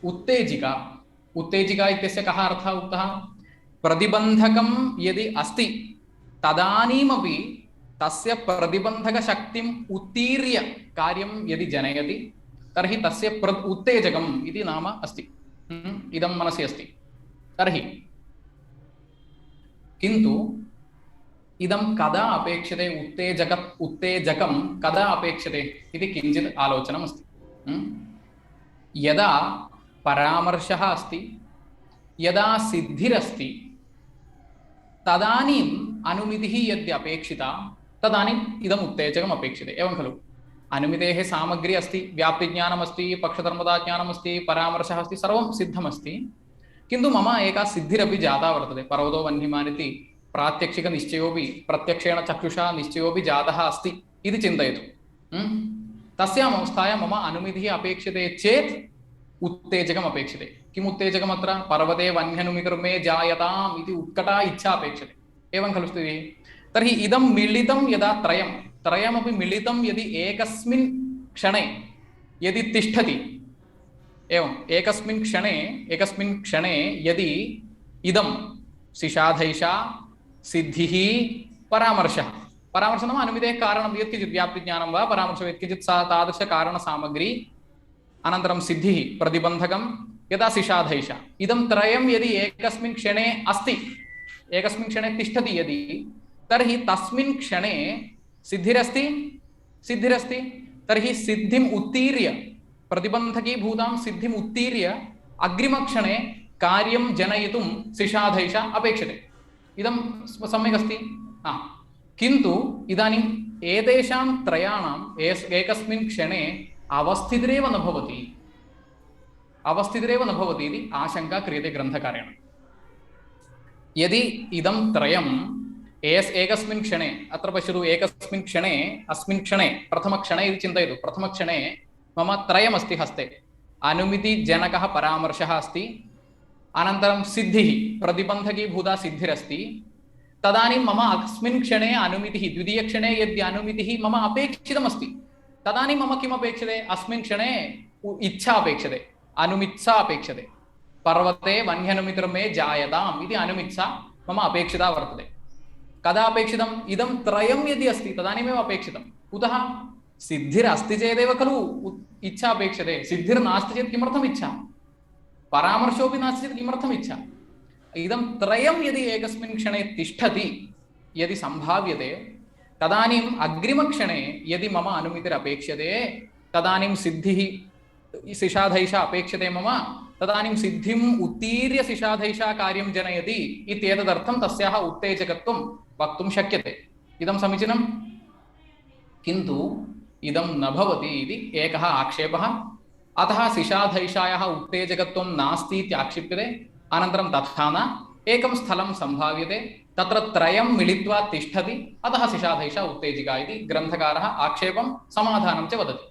उत्तेजिका। उत्तेजिका इत्यस्य कः अर्थः उक्तः? प्रतिबन्धकं यदि अस्ति तदानीमपि तस्य प्रतिबन्धकशक्तिम् उत्तीर्य कार्यं यदि जनयति तर्हि तस्य उत्तेजकम् इति नाम अस्ति। इदं मनसि अस्ति। तर्हि किन्तु इदं कदा अपेक्षते, उत्तेजकं कदा अपेक्षते इति किञ्चित् आलोचनमस्ति। यदा परामर्शः अस्ति, यदा सिद्धिरस्ति, तदानीम् अनुमितिः यद्यपेक्षिता तदानीम् इदम् उत्तेजकम् अपेक्षते। एवं खलु? अनुमितेः सामग्री अस्ति, व्याप्तिज्ञानमस्ति, पक्षधर्मताज्ञानमस्ति, परामर्शः अस्ति, सर्वं सिद्धमस्ति, किन्तु मम एका सिद्धिरपि जाता वर्तते। पर्वतो वह्निमान् इति प्रात्यक्षिकनिश्चयोपि, प्रत्यक्षेण चक्षुषा निश्चयोपि जातः अस्ति इति चिन्तयतु। तस्याम् अवस्थायां मम अनुमितिः अपेक्षते चेत् उत्तेजकम् अपेक्षते। किम् उत्तेजकम् अत्र? पर्वते वह्न्यनुमितिर्मे जायताम् इति उत्कटा इच्छा अपेक्षते। एवं खलु स्थितिः? तर्हि इदं मिलितं यदा त्रयमपि मिलितं यदि एकस्मिन् क्षणे यदि तिष्ठति, एवं एकस्मिन् क्षणे यदि इदं सिषाधैषा सिद्धिः परामर्शः नाम अनुमितेः कारणं यत्किञ्चित् व्याप्तिज्ञानं वा परामर्शः यत्किञ्चित् सा तादृशकारणसामग्री, अनन्तरं सिद्धिः प्रतिबन्धकं यदा सिषाधैषा, इदं त्रयं यदि एकस्मिन् क्षणे अस्ति, एकस्मिन् क्षणे तिष्ठति यदि, तर्हि तस्मिन् क्षणे सिद्धिरस्ति, तर्हि सिद्धिम् उत्तीर्य, प्रतिबन्धकीभूतां सिद्धिम् उत्तीर्य अग्रिमक्षणे कार्यं जनयितुं सिषाधैषा अपेक्षते। इदं सम्यक् अस्ति। किन्तु इदानीम् एतेषां त्रयाणाम् एकस्मिन् क्षणे अवस्थितिरेव न भवति इति आशंका क्रियते ग्रन्थकारेण। यदि इदं त्रयम् एकस्मिन् क्षणे, अत्र पश्यतु, एकस्मिन् क्षणे, अस्मिन् क्षणे, प्रथमक्षणे इति चिन्तयतु, प्रथमक्षणे मम त्रयमस्ति हस्ते। अनुमितिजनकः परामर्शः अस्ति, अनन्तरं सिद्धिः प्रतिबन्धकीभूता सिद्धिरस्ति, तदानीं मम अस्मिन् क्षणे अनुमितिः, द्वितीयक्षणे यद्य अनुमितिः मम अपेक्षितमस्ति, तदानीं मम किम् अपेक्षते? अस्मिन् क्षणे इच्छा अपेक्षते, अनुमित्सा अपेक्षते। पर्वते वह्न्यनुमितिर्मे जायताम् इति अनुमित्सा मम अपेक्षिता वर्तते। कदा अपेक्षितम्? इदं त्रयं यदि अस्ति तदानीमेव अपेक्षितं। कुतः? सिद्धिरस्ति चेदेव खलु इच्छा अपेक्षते। सिद्धिर्नास्ति चेत् किमर्थम् इच्छा? परामर्शोऽपि नास्ति चेत् किमर्थम् इच्छा? इदं त्रयं यदि एकस्मिन् क्षणे तिष्ठति, यदि सम्भाव्यते, तदानीम् अग्रिमक्षणे यदि मम अनुमितिरपेक्ष्यते, तदानीं सिद्धिः सिषाधैषा अपेक्षते मम, तदानीं सिद्धिम् उत्तीर्य सिषाधैषा कार्यं जनयति इत्येतदर्थं तस्याः उत्तेजकत्वं वक्तुं शक्यते। इदं समीचीनं। किन्तु इदं न भवति इति एकः आक्षेपः। अतः सिषाधैषायाः उत्तेजकत्वं नास्ति इति आक्षिप्यते। अनन्तरं तथा न, एकं स्थलं सम्भाव्यते, तत्र त्रयं मिलित्वा तिष्ठति, अतः सिषाधैषा उत्तेजिका इति ग्रन्थकारः आक्षेपं समाधानं च वदति।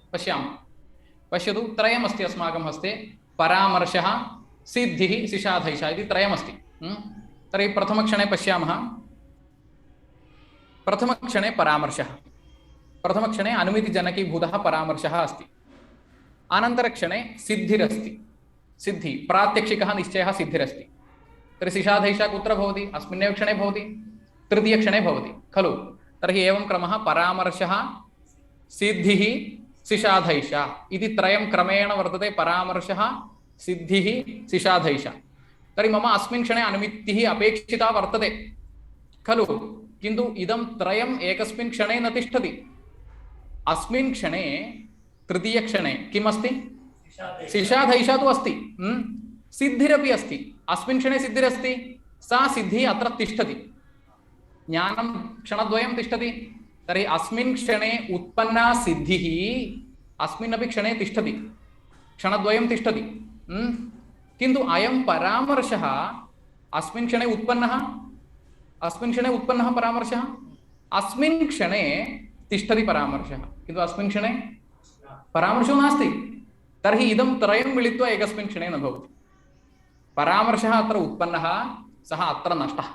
पश्यतु, त्रयमस्ति अस्माकं हस्ते, परामर्शः, सिद्धिः, सिषाधैषा इति त्रयमस्ति। तर्हि प्रथमक्षणे पश्यामः। प्रथमक्षणे परामर्शः, प्रथमक्षणे अनुमितिजनकीभूतः परामर्शः अस्ति। अनन्तरक्षणे सिद्धिरस्ति। सिद्धि प्रात्यक्षिकः निश्चयः सिद्धिरस्ति तर्हि सिषाधैषा कुत्र भवति अस्मिन्नेव क्षणे भवति तृतीयक्षणे भवति खलु तर्हि एवं क्रमः परामर्शः सिद्धिः सिषाधैषा इति त्रयं क्रमेण वर्तते परामर्शः सिद्धिः सिषाधैषा तर्हि मम अस्मिन् क्षणे अनुमितिः अपेक्षिता वर्तते खलु किन्तु इदं त्रयम् एकस्मिन् क्षणे न तिष्ठति अस्मिन् क्षणे तृतीयक्षणे किम् अस्ति सिषाधैषा तु अस्ति सिद्धिरपि अस्ति अस्मिन् क्षणे सिद्धिरस्ति सा सिद्धिः अत्र तिष्ठति ज्ञानं क्षणद्वयं तिष्ठति तर्हि अस्मिन् क्षणे उत्पन्ना सिद्धिः अस्मिन्नपि क्षणे तिष्ठति क्षणद्वयं तिष्ठति किन्तु अयं परामर्शः अस्मिन् क्षणे उत्पन्नः परामर्शः अस्मिन् क्षणे तिष्ठति परामर्शः किन्तु अस्मिन् क्षणे परामर्शो नास्ति तर्हि इदं त्रयं मिलित्वा एकस्मिन् क्षणे न भवति परामर्शः अत्र उत्पन्नः सः अत्र नष्टः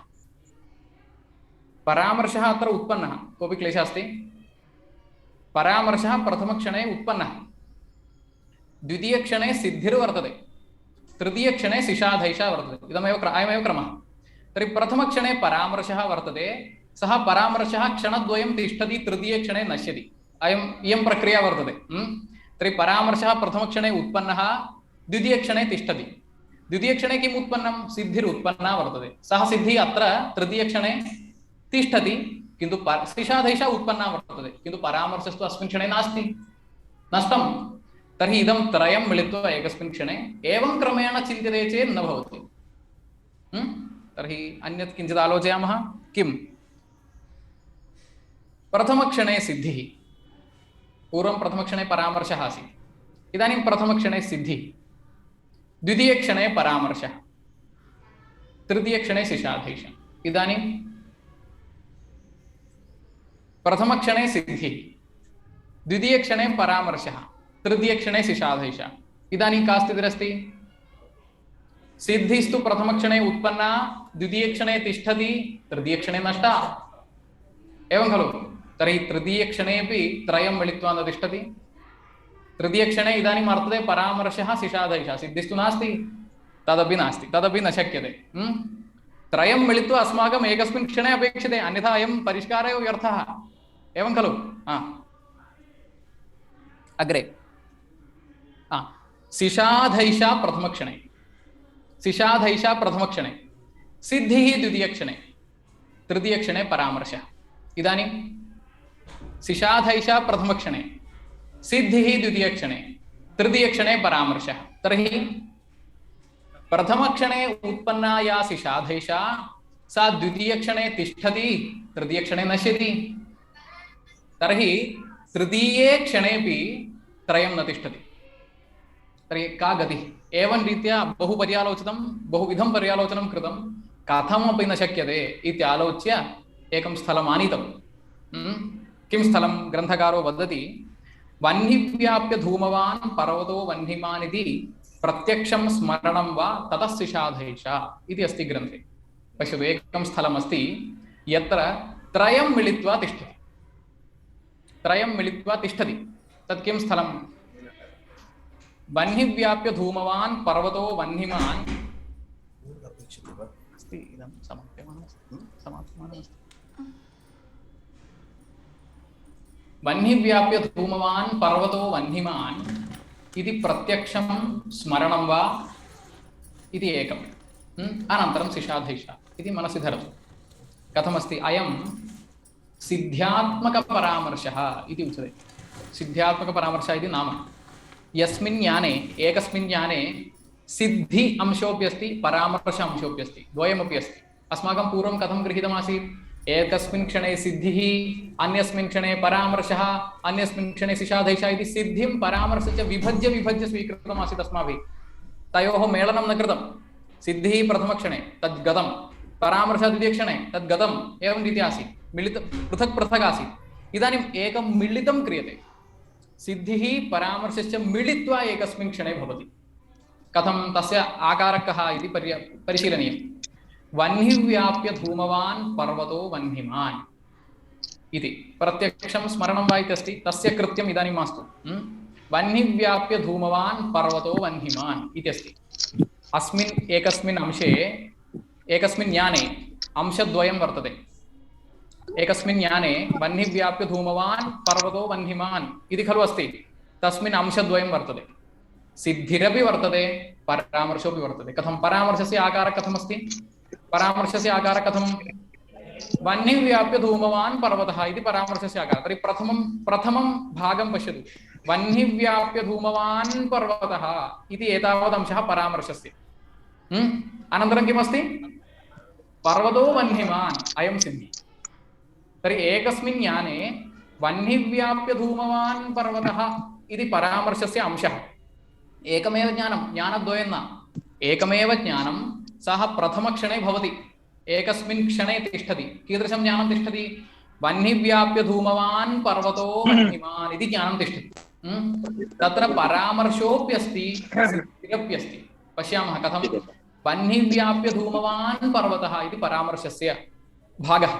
परामर्शः अत्र उत्पन्नः कोऽपि क्लेशः अस्ति परामर्शः प्रथमक्षणे उत्पन्नः द्वितीयक्षणे सिद्धिर्वर्तते तृतीयक्षणे सिषाधैषा वर्तते अयमेव क्रमः तर्हि प्रथमक्षणे परामर्शः वर्तते सः परामर्शः क्षणद्वयं तिष्ठति तृतीयक्षणे नश्यति इयं प्रक्रिया वर्तते तर्हि परामर्शः प्रथमक्षणे उत्पन्नः द्वितीयक्षणे तिष्ठति द्वितीयक्षणे किम् उत्पन्नं सिद्धिरुत्पन्ना वर्तते सः सिद्धिः अत्र तृतीयक्षणे तिष्ठति किन्तु सिषाधैषा उत्पन्ना वर्तते किन्तु परामर्शस्तु अस्मिन् क्षणे नास्ति नष्टं तर्हि इदं त्रयं मिलित्वा एकस्मिन् क्षणे एवं क्रमेण चिन्त्यते चेत् न भवति तर्हि अन्यत् किञ्चित् आलोचयामः किं प्रथमक्षणे सिद्धिः पूर्वं प्रथमक्षणे परामर्शः आसीत् इदानीं प्रथमक्षणे सिद्धिः द्वितीयक्षणे परामर्शः तृतीयक्षणे सिषाधैषा इदानीं प्रथमक्षणे सिद्धिः द्वितीयक्षणे परामर्शः तृतीयक्षणे सिषाधैषा इदानीं का स्थितिरस्ति सिद्धिस्तु प्रथमक्षणे उत्पन्ना द्वितीयक्षणे तिष्ठति तृतीयक्षणे नष्टा एवं खलु तर्हि तृतीयक्षणेपि त्रयं मिलित्वा न तिष्ठति तृतीयक्षणे इदानीं वर्तते परामर्शः सिषाधैषा सिद्धिस्तु नास्ति तदपि नास्ति तदपि न शक्यते त्रयं मिलित्वा अस्माकम् एकस्मिन् क्षणे अपेक्षते अन्यथा अयं परिष्कारः एव व्यर्थः एवं खलु अग्रे सिषाधैषा प्रथमक्षणे सिद्धिः द्वितीयक्षणे तृतीयक्षणे परामर्शः इदानीं सिषाधैषा प्रथमक्षणे सिद्धिः द्वितीयक्षणे तृतीयक्षणे परामर्शः तर्हि प्रथमक्षणे उत्पन्ना या सिषाधैषा सा द्वितीयक्षणे तिष्ठति तृतीयक्षणे नश्यति तर्हि तृतीये क्षणेपि त्रयं न तिष्ठति तर्हि का गतिः एवं रीत्या बहुपर्यालोचितं बहुविधं पर्यालोचनं कृतं कथमपि न शक्यते इत्यालोच्य एकं स्थलम् आनीतं किं स्थलं ग्रन्थकारो वदति वह्निव्याप्य धूमवान् पर्वतो वह्निमान् इति प्रत्यक्षं स्मरणं वा ततः सिषाधैषा इति अस्ति ग्रन्थे पश्यतु एकं स्थलमस्ति यत्र त्रयं मिलित्वा तिष्ठति तत् किं स्थलं वह्निव्याप्य धूमवान् पर्वतो वह्निमान् अस्ति इदं समाप्यमानमस्ति वह्निव्याप्य धूमवान् पर्वतो वह्निमान् इति प्रत्यक्षं स्मरणं वा इति एकम् अनन्तरं सिषाधैषा इति मनसि धरतु कथमस्ति अयं सिद्ध्यात्मकपरामर्शः इति उच्यते सिद्ध्यात्मकपरामर्शः इति नाम यस्मिन् ज्ञाने एकस्मिन् ज्ञाने सिद्धि अंशोऽपि अस्ति परामर्श अंशोऽपि अस्ति द्वयमपि अस्ति अस्माकं पूर्वं कथं गृहीतमासीत् एकस्मिन् क्षणे सिद्धिः अन्यस्मिन् क्षणे परामर्शः अन्यस्मिन् क्षणे सिषाधैषा इति सिद्धिं परामर्शं च विभज्य स्वीकृतमासीत् अस्माभिः तयोः मेलनं न कृतं सिद्धिः प्रथमक्षणे तद् गतं परामर्शः द्वितीयक्षणे तद् गतम् एवं रीत्या आसीत् पृथक् आसीत् इदानीम् एकं मिलितं क्रियते सिद्धिः परामर्शश्च मिलित्वा एकस्मिन् क्षणे भवति कथं तस्य आकारः कः इति परिशीलनीयम् वह्निव्याप्य धूमवान् पर्वतो वह्निमान् इति प्रत्यक्षं स्मरणं वा इति अस्ति तस्य कृत्यम् इदानीं मास्तु वह्निव्याप्य धूमवान् पर्वतो वह्निमान् इति अस्ति। अस्मिन् एकस्मिन् अंशे एकस्मिन् ज्ञाने अंशद्वयं वर्तते। एकस्मिन् ज्ञाने वह्निव्याप्य धूमवान् पर्वतो वह्निमान् इति खलु अस्ति। तस्मिन् अंशद्वयं वर्तते। सिद्धिरपि वर्तते, परामर्शोऽपि वर्तते। कथं परामर्शस्य आकारः कथमस्ति? परामर्शस्य आकारः कथं? वह्निव्याप्य धूमवान् पर्वतः इति परामर्शस्य आकारः। तर्हि प्रथमं भागं पश्यतु। वह्निव्याप्य धूमवान् पर्वतः इति एतावत् अंशः परामर्शस्य। अनन्तरं किमस्ति? पर्वतो वह्निमान्, अयं सिद्धिः। तर्हि एकस्मिन् ज्ञाने वह्निव्याप्य धूमवान् पर्वतः इति परामर्शस्य अंशः। एकमेव ज्ञानं, ज्ञानद्वयं न, एकमेव ज्ञानं। सः प्रथमक्षणे भवति, एकस्मिन् क्षणे तिष्ठति। कीदृशं ज्ञानं तिष्ठति? वह्निव्याप्य धूमवान् पर्वतो वह्निमान् इति ज्ञानं तिष्ठति। तत्र परामर्शोऽप्यस्ति, सिद्धिरप्यस्ति। पश्यामः कथं। वह्निव्याप्य धूमवान् पर्वतः इति परामर्शस्य भागः,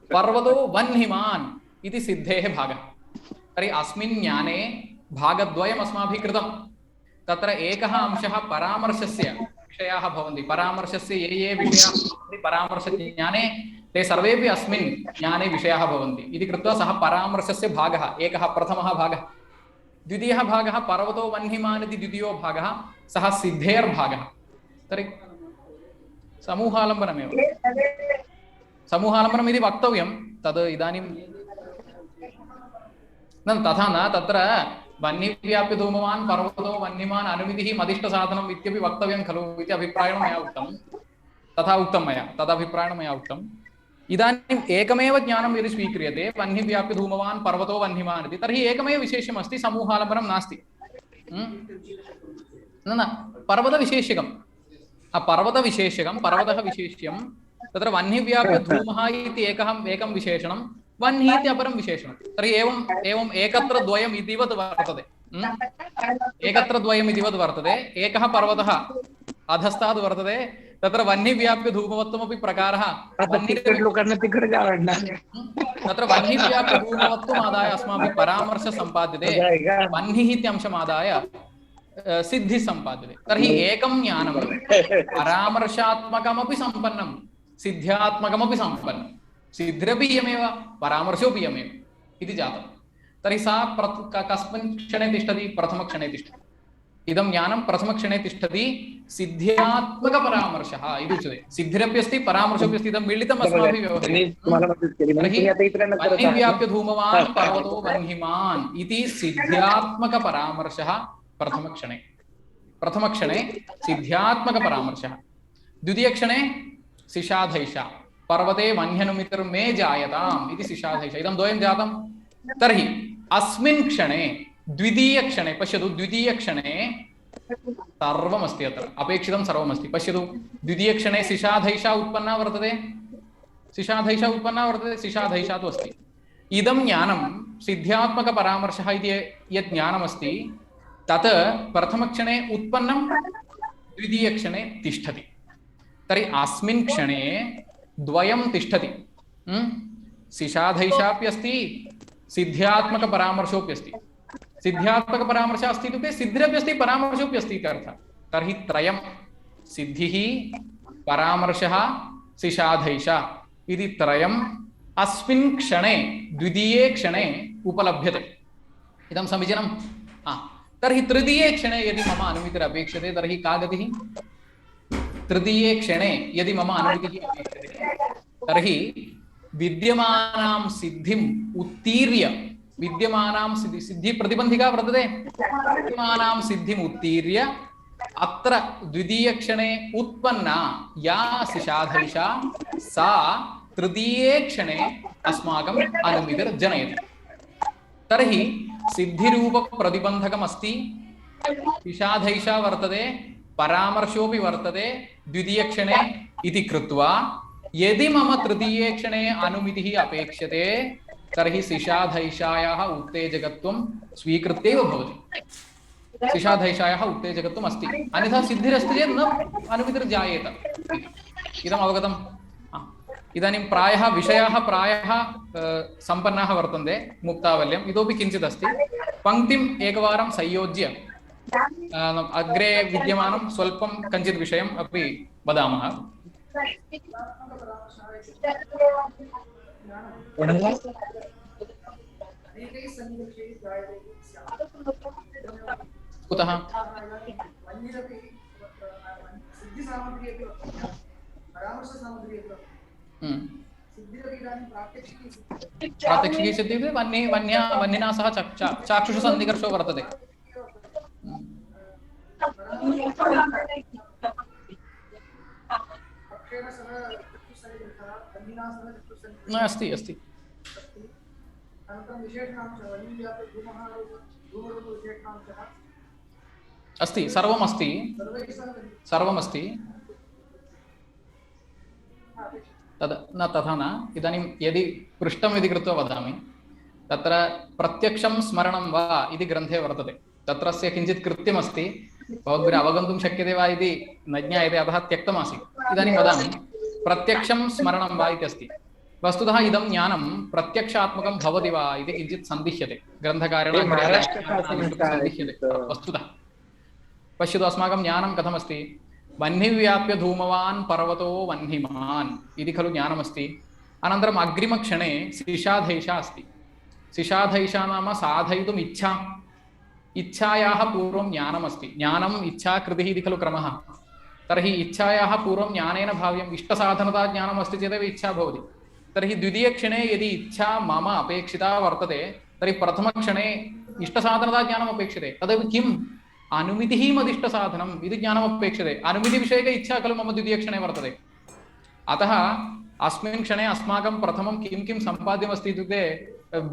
पर्वतो वह्निमान् इति सिद्धेः भागः। तर्हि अस्मिन् ज्ञाने भागद्वयम् अस्माभिः कृतं। तत्र एकः अंशः परामर्शस्य विषयाः भवन्ति। परामर्शस्य ये विषयाः भवन्ति परामर्शज्ञाने, ते सर्वेपि अस्मिन् ज्ञाने विषयाः भवन्ति इति कृत्वा सः परामर्शस्य भागः एकः, प्रथमः भागः। द्वितीयः भागः पर्वतो वह्निमान् इति द्वितीयो भागः, सः सिद्धेर्भागः। तर्हि समूहालम्बनमेव। समूहालम्बनम् इति वक्तव्यं, तद् इदानीं न तथा न। तत्र वह्निव्याप्य धूमवान् पर्वतो वह्निमान् अनुमितिः मदिष्टसाधनम् इत्यपि वक्तव्यं खलु इति अभिप्रायेण मया उक्तं। तथा उक्तं मया, तदभिप्रायेण मया उक्तम्। इदानीम् एकमेव ज्ञानं यदि स्वीक्रियते, वह्निव्याप्य धूमवान् पर्वतो वह्निमान् इति, तर्हि एकमेव विशेष्यम् अस्ति, समूहालम्बनं नास्ति। न पर्वतविशेष्यकं, पर्वतः विशेष्यं। तत्र वह्निव्याप्य धूमः इति एकं विशेषणं, वह्नि इति अपरं विशेषणं। तर्हि एवम् एकत्र द्वयम् इतिवत् वर्तते। एकत्र द्वयम् इतिवत् वर्तते। एकः पर्वतः अधस्ताद् वर्तते, तत्र वह्निव्याप्य धूमवत्वमपि प्रकारः। तत्र वह्निव्याप्य धूमवत्वमादाय अस्माभिः परामर्श सम्पाद्यते, वह्निः इति अंशमादाय सिद्धिः सम्पाद्यते। तर्हि एकं ज्ञानं परामर्शात्मकमपि सम्पन्नं, सिद्ध्यात्मकमपि सम्पन्नं। सिद्धिरपि इयमेव, परामर्शोऽपि इयमेव इति जातं। तर्हि सा कस्मिन् क्षणे तिष्ठति? प्रथमक्षणे तिष्ठति। इदं ज्ञानं प्रथमक्षणे तिष्ठति। सिद्ध्यात्मकपरामर्शः इति उच्यते। सिद्धिरप्यस्ति, परामर्शोऽपि अस्ति। इदं मिलितम् अस्माभिः व्यवहृतं। वह्निव्याप्य धूमवान् पर्वतो वह्निमान् इति सिद्ध्यात्मकपरामर्शः प्रथमक्षणे सिद्ध्यात्मकपरामर्शः। द्वितीयक्षणे सिषाधैषा, पर्वते वह्न्यनुमितिर्मे जायताम् इति सिषाधैषा, इदं द्वयं जातं। तर्हि अस्मिन् क्षणे, द्वितीयक्षणे पश्यतु, द्वितीयक्षणे सर्वमस्ति, अत्र अपेक्षितं सर्वमस्ति। पश्यतु, द्वितीयक्षणे सिषाधैषा उत्पन्ना वर्तते, सिषाधैषा तु अस्ति। इदं ज्ञानं सिद्ध्यात्मकपरामर्शः इति यत् ज्ञानमस्ति, तत् प्रथमक्षणे उत्पन्नं, द्वितीयक्षणे तिष्ठति। तर्हि अस्मिन् क्षणे द्वयं तिष्ठति। सिषाधैषापि अस्ति, सिद्ध्यात्मकपरामर्शोऽपि अस्ति। सिद्ध्यात्मकपरामर्शः अस्ति इत्युक्ते सिद्धिरपि अस्ति, परामर्शोऽपि अस्ति इति अर्थः। तर्हि त्रयं, सिद्धिः, परामर्शः, सिषाधैषा इति त्रयम् अस्मिन् क्षणे, द्वितीये क्षणे उपलभ्यते। इदं समीचीनं। तर्हि तृतीये क्षणे यदि मम अनुमतिरपेक्षते, तर्हि का गतिः? तृतीये क्षणे यदि मम अनुमतिः अपेक्षते, तर्हि विद्यमानां सिद्धिम् उत्तीर्य, विद्यमानां सिद्धिप्रतिबन्धिका वर्तते, विद्यमानां सिद्धिम् उत्तीर्य अत्र द्वितीयक्षणे उत्पन्ना या सिषाधैषा, सा तृतीये क्षणे अस्माकम् अनुमतिर्जनयति। तर्हि सिद्धिरूपप्रतिबन्धकमस्ति, सिषाधैषा वर्तते, परामर्शोऽपि वर्तते द्वितीयक्षणे इति कृत्वा, यदि मम तृतीये क्षणे अनुमतिः अपेक्षते, तर्हि सिषाधैषायाः उत्तेजकत्वं स्वीकृत्यैव भवति। सिषाधैषायाः उत्तेजकत्वम् अस्ति, अन्यथा सिद्धिरस्ति चेत् न अनुमतिर्जायेत। इदम् अवगतम्। इदानीं प्रायः विषयाः प्रायः सम्पन्नाः वर्तन्ते मुक्तावल्याम्। इतोपि किञ्चित् अस्ति, पङ्क्तिम् एकवारं संयोज्य अग्रे विद्यमानं स्वल्पं कञ्चित् विषयम् अपि वदामः। कुतः? प्रात्यक्षिकी इत्युक्ते वह्निना सह चाक्षुषसन्निकर्षो वर्तते। अस्ति अस्ति अस्ति सर्वमस्ति सर्वमस्ति तद् न तथा न। इदानीं यदि पृष्ठम् इति कृत्वा वदामि तत्र प्रत्यक्षं स्मरणं वा इति ग्रन्थे वर्तते। तत्रस्य किञ्चित् कृत्यमस्ति, भवद्भिः अवगन्तुं शक्यते वा इति न ज्ञायते, अतः त्यक्तमासीत्। इदानीं वदामि प्रत्यक्षं स्मरणं वा इति अस्ति। वस्तुतः इदं ज्ञानं प्रत्यक्षात्मकं भवति वा इति किञ्चित् सन्दिह्यते ग्रन्थकारेण सन्दिह्यते। वस्तुतः पश्यतु, अस्माकं ज्ञानं कथमस्ति? वह्निव्याप्य धूमवान् पर्वतो वह्निमान् इति खलु ज्ञानमस्ति। अनन्तरम् अग्रिमक्षणे सिषाधैषा अस्ति। सिषाधैषा नाम साधयितुम् इच्छा, इच्छायाः पूर्वं ज्ञानमस्ति। ज्ञानम् इच्छा कृतिः इति खलु क्रमः। तर्हि इच्छायाः पूर्वं ज्ञानेन भाव्यम् इष्टसाधनता ज्ञानमस्ति चेदेव इच्छा भवति। तर्हि द्वितीयक्षणे यदि इच्छा मम अपेक्षिता वर्तते तर्हि प्रथमक्षणे इष्टसाधनता ज्ञानम् अपेक्षते। तदेव किम्? अनुमितिः मदिष्टसाधनम् इति ज्ञानमपेक्षते। अनुमितिविषयक इच्छा खलु मम द्वितीयक्षणे वर्तते। अतः अस्मिन् क्षणे अस्माकं प्रथमं किं किं सम्पाद्यमस्ति इत्युक्ते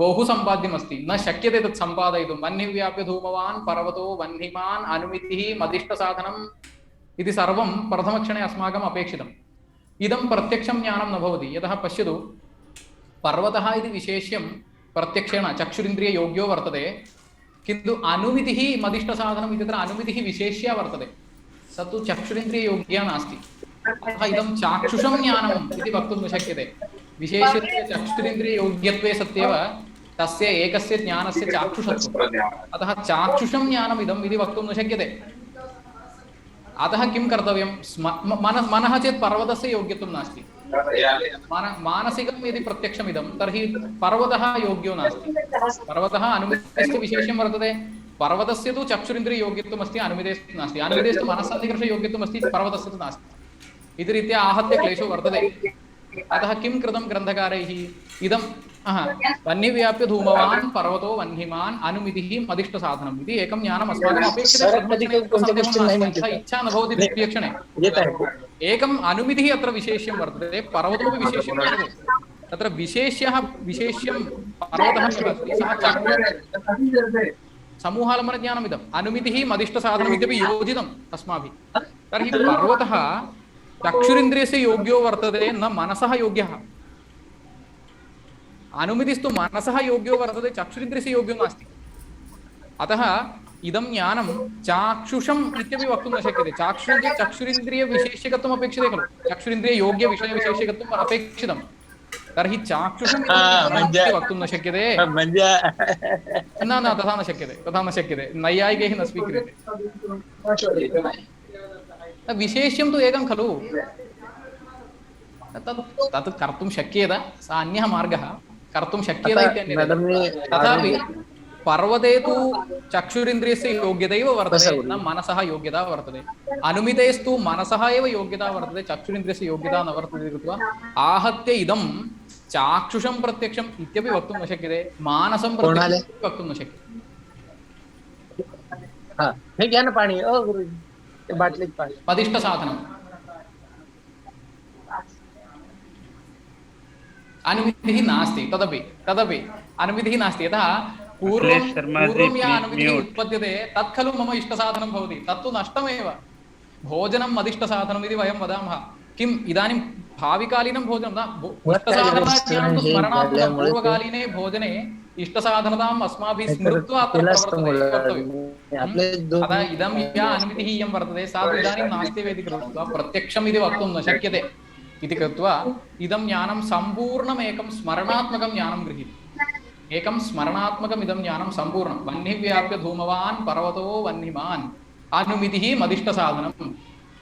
बहु सम्पाद्यमस्ति, न शक्यते तत् सम्पादयितुं। वह्निव्याप्य धूमवान् पर्वतो वह्निमान् अनुमितिः मदिष्टसाधनम् इति सर्वं प्रथमक्षणे अस्माकम् अपेक्षितम्। इदं प्रत्यक्षं ज्ञानं न भवति। यतः पश्यतु, पर्वतः इति विशेष्यं प्रत्यक्षेण चक्षुरिन्द्रिययोग्यो वर्तते, किन्तु अनुमितिः मदिष्टसाधनम् इत्यत्र अनुमितिः विशेष्या वर्तते, स तु चक्षुरिन्द्रिययोग्या नास्ति। अतः इदं चाक्षुषं ज्ञानम् इति वक्तुं न शक्यते। विशेषस्य चक्षुरिन्द्रिययोग्यत्वे सत्येव तस्य एकस्य ज्ञानस्य चाक्षुषत्वम्। अतः चाक्षुषं ज्ञानम् इदम् इति वक्तुं न शक्यते। अतः किं कर्तव्यं? मनः चेत् पर्वतस्य योग्यत्वं नास्ति। मानसिकं यदि प्रत्यक्षमिदं तर्हि पर्वतः योग्यो नास्ति। पर्वतः अनुमितेस्तु विशेषं वर्तते। पर्वतस्य तु चक्षुरिन्द्रिययोग्यत्वमस्ति, अनुमितेस्तु नास्ति। अनुमितेस्तु मनस्सन्निकर्षयोग्यत्वमस्ति, पर्वतस्य तु नास्ति। इति रीत्या आहत्य क्लेशो वर्तते। अतः किं कृतं ग्रन्थकारैः? इदं वह्निव्याप्य धूमवान् पर्वतो वह्निमान् अनुमितिः मदिष्टसाधनम् इति एकं ज्ञानम् अस्माकम् अपेक्षते। इच्छा न भवति द्वितीयक्षणे। एकम् अनुमितिः अत्र विशेष्यं वर्तते, पर्वतोपि विशेष्यं वर्तते। तत्र विशेष्यं पर्वतः यः अस्ति सः समूहालम्बनज्ञानमिदम्। अनुमितिः मदिष्टसाधनम् इत्यपि योजितम् अस्माभिः। तर्हि पर्वतः चक्षुरिन्द्रियस्य योग्यो वर्तते, न मनसः योग्यः। अनुमितिस्तु मनसः योग्यो वर्तते, चक्षुरिन्द्रियस्य योग्यो नास्ति। अतः इदं ज्ञानं चाक्षुषम् इत्यपि वक्तुं न शक्यते। चक्षुरिन्द्रियविशेष्यकत्वम् अपेक्षते खलु, चक्षुरिन्द्रिययोग्यविषयविशेष्यकत्वम् अपेक्षितं। तर्हि चाक्षुषम् वक्तुं न शक्यते। न तथा न शक्यते, तथा न शक्यते। नैयायिकैः न स्वीक्रियते। विशेष्यं तु एकं खलु, तत् कर्तुं शक्येत, सः अन्यः मार्गः कर्तुं शक्येत इत्यन्यत्। तथापि पर्वते तु चक्षुरिन्द्रियस्य योग्यता एव वर्तते, न मनसः योग्यता वर्तते। अनुमितेस्तु मनसः एव योग्यता वर्तते, चक्षुरिन्द्रियस्य योग्यता न वर्तते कृत्वा आहत्य इदं चाक्षुषं प्रत्यक्षम् इत्यपि वक्तुं न शक्यते, मानसं प्रत्यक्षं वक्तुं न शक्यते। मदिष्टसाधनम् अनुमितिः नास्ति। तदपि अनुमितिः नास्ति। यतः पूर्वं या अनुमितिः उत्पद्यते तत् खलु मम इष्टसाधनं भवति, तत्तु नष्टमेव। भोजनं मदिष्टसाधनम् इति वयं वदामः। किम् इदानीं भाविकालीनं भोजनं न, इष्टसाधनज्ञानं तु स्मरणात्मकं। पूर्वकालीने भोजने इष्टसाधनताम् अस्माभिः स्मृत्वा अत्र प्रवर्तते। अतः इदं या अनुमितिः इयं वर्तते सा तु इदानीं नास्त्येव इति कृत्वा प्रत्यक्षम् इति वक्तुं न शक्यते। इति कृत्वा इदं ज्ञानं सम्पूर्णमेकं स्मरणात्मकं ज्ञानं गृहीतम्। एकं स्मरणात्मकमिदं ज्ञानं सम्पूर्णं वह्निव्याप्य धूमवान् पर्वतो वह्निमान् अनुमितिः मदिष्टसाधनम्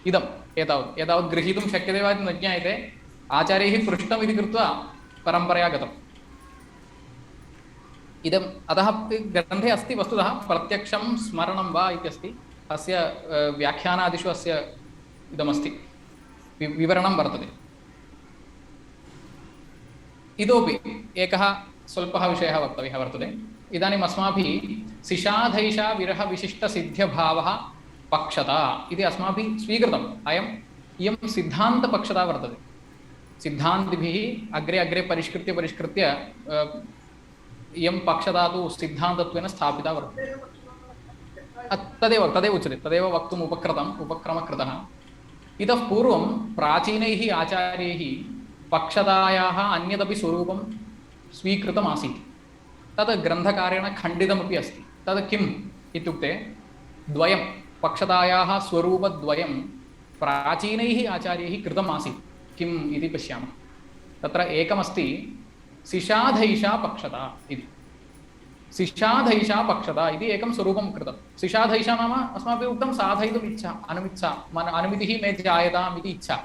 इदम् एतावत् गृहीतुं शक्यते वा इति न ज्ञायते आचार्यैः पृष्टम् इति कृत्वा परम्परया गतम् इदम् अतः ग्रन्थे अस्ति वस्तुतः प्रत्यक्षं स्मरणं वा इत्यस्ति अस्य व्याख्यानादिषु अस्य इदमस्ति विवरणं वर्तते इतोपि एकः स्वल्पः विषयः वक्तव्यः वर्तते इदानीम् अस्माभिः सिषाधैषा विरहविशिष्टसिद्ध्यभावः पक्षता इति अस्माभिः स्वीकृतम् इयं सिद्धान्तपक्षता वर्तते सिद्धान्तिभिः अग्रे अग्रे परिष्कृत्य इयं पक्षता तु सिद्धान्तत्वेन स्थापिता वर्तते तदेव उच्यते तदेव वक्तुम् उपक्रमः कृतः इतः पूर्वं प्राचीनैः आचार्यैः पक्षतायाः अन्यदपि स्वरूपं स्वीकृतमासीत् तत् ग्रन्थकारेण खण्डितमपि अस्ति तत् किम् इत्युक्ते द्वयं पक्षतायाः स्वरूपद्वयं प्राचीनैः आचार्यैः कृतम् आसीत् किम् इति पश्यामः तत्र एकमस्ति सिषाधैषा पक्षता इति सिषाधैषा पक्षता इति एकं स्वरूपं कृतं सिषाधैषा नाम अस्माभिः उक्तं साधयितुम् इच्छा अनुमितिः मे जायताम् इति इच्छा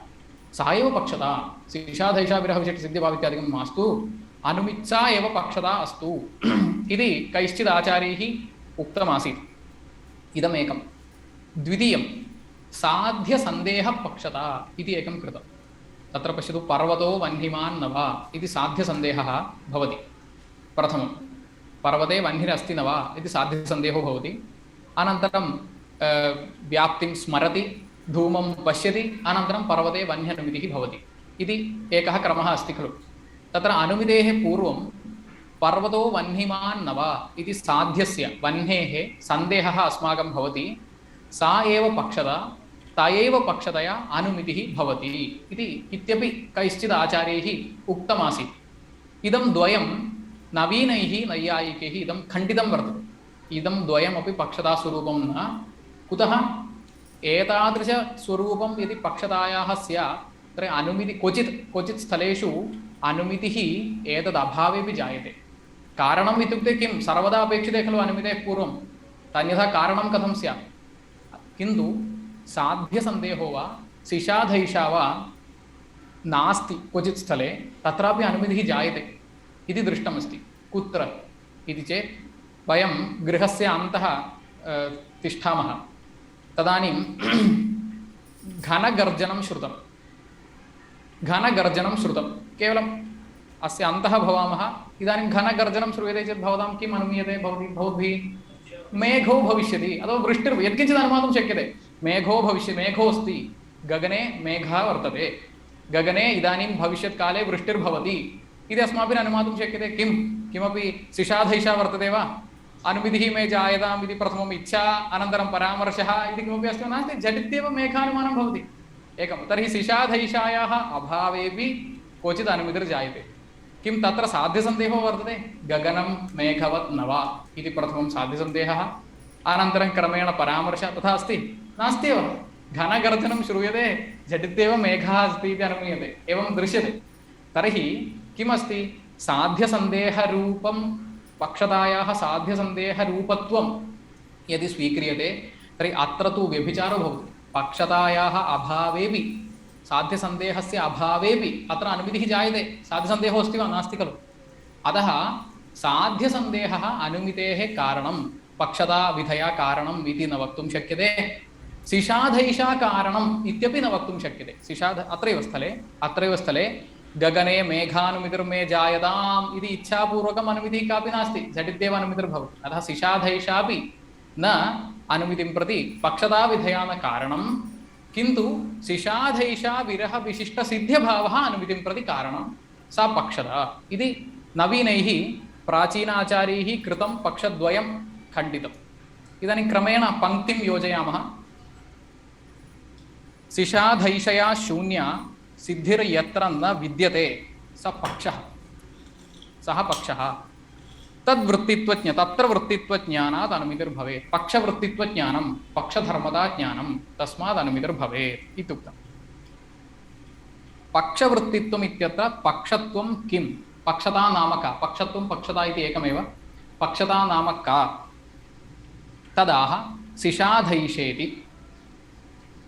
सा एव पक्षता सिषाधैषा विरहविशिष्टसिद्ध्यभाव इत्यादिकं मास्तु अनुमित्सा एव पक्षता अस्तु इति कैश्चित् आचार्यैः उक्तमासीत् इदमेकं द्वितीयं साध्यसन्देहपक्षता इति एकं कृतं तत्र पश्यतु पर्वतो वह्निमान् न वा इति साध्यसन्देहः भवति प्रथमं पर्वते वह्निरस्ति न वा इति साध्यसन्देहो भवति अनन्तरं व्याप्तिं स्मरति धूमं पश्यति अनन्तरं पर्वते वह्न्यनुमितिः भवति इति एकः क्रमः अस्ति खलु तत्र अनुमितेः पूर्वं पर्वतो वह्निमान् न वा इति साध्यस्य वह्नेः सन्देहः अस्माकं भवति सा एव पक्षता तायैव पक्षतया अनुमितिः भवति इत्यपि कैश्चित् आचार्यैः उक्तमासीत् इदं द्वयं नवीनैः नैयायिकैः इदं खण्डितं वर्तते इदं द्वयमपि पक्षतास्वरूपं न कुतः एतादृशस्वरूपं यदि पक्षतायाः स्यात् तर्हि अनुमिति क्वचित् स्थलेषु अनुमितिः एतदभावेपि जायते कारणम् इत्युक्ते किं सर्वदा अपेक्षते खलु अनुमितेः पूर्वं अन्यथा कारणं कथं स्यात् किन्तु साध्यसन्देहो वा सिषाधैषा वा नास्ति क्वचित् स्थले तत्रापि अनुमितिः जायते इति दृष्टमस्ति कुत्र इति चेत् वयं गृहस्य अन्तः तिष्ठामः तदानीं घनगर्जनं श्रुतं केवलम् अस्य अन्तः भवामः इदानीं घनगर्जनं श्रूयते चेत् भवतां किम् अनुमीयते भवद्भिः मेघो भविष्यति अथवा वृष्टिर् यत्किञ्चित् अनुमातुं शक्यते मेघो अस्ति गगने मेघः वर्तते गगने इदानीं भविष्यत्काले वृष्टिर्भवति इति अस्माभिः अनुमातुं शक्यते किमपि सिषाधैषा वर्तते वा अनुमितिः मे जायताम् इति प्रथमम् इच्छा अनन्तरं परामर्शः इति किमपि अस्ति नास्ति झटित्येव मेघानुमानं भवति एकं तर्हि सिषाधैषायाः अभावेपि क्वचित् अनुमितिर्जायते किं तत्र साध्यसन्देहो वर्तते गगनं मेघवत् न वा इति प्रथमं साध्यसन्देहः अनन्तरं क्रमेण परामर्शः तथा अस्ति नास्ति एव घनगर्जनं श्रूयते झटित्येव मेघः अस्ति इति अनुमीयते एवं दृश्यते तर्हि किमस्ति साध्यसन्देहरूपं पक्षतायाः साध्यसन्देहरूपत्वं यदि स्वीक्रियते तर्हि अत्र तु व्यभिचारो भवति पक्षतायाः अभावेपि साध्यसन्देहस्य अभावेपि अत्र अनुमितिः जायते साध्यसन्देहो अस्ति वा नास्ति खलु अतः साध्यसन्देहः अनुमितेः कारणं पक्षताविधया कारणम् इति न वक्तुं शक्यते सिषाधैषा कारणम् इत्यपि न वक्तुं शक्यते अत्रैव स्थले गगने मेघानुमितिर्मे जायताम् इति इच्छापूर्वकम् अनुमितिः कापि नास्ति झटित्येव अनुमितिर्भवति अतः सिषाधैषापि न अनुमितिं प्रति पक्षताविधया न कारणं किन्तु सिषाधैषा विरहविशिष्टसिद्ध्यभावः अनुमितिं प्रति कारणं सा पक्षता इति नवीनैः प्राचीनाचार्यैः कृतं पक्षद्वयं खण्डितम् इदानीं क्रमेण पङ्क्तिं योजयामः सिषाधैषया शून्या सिद्धिर्यत्र न विद्यते सः पक्षः तत्र वृत्तित्वज्ञानात् अनुमितिर्भवेत् पक्षवृत्तित्वज्ञानं पक्षधर्मताज्ञानं तस्मात् अनुमितिर्भवेत् इत्युक्तम् पक्षवृत्तित्वम् इत्यत्र पक्षत्वं किं पक्षता नाम का, पक्षत्वं पक्षता इति एकमेव, पक्षता नाम का, तदाह सिषाधैषेति।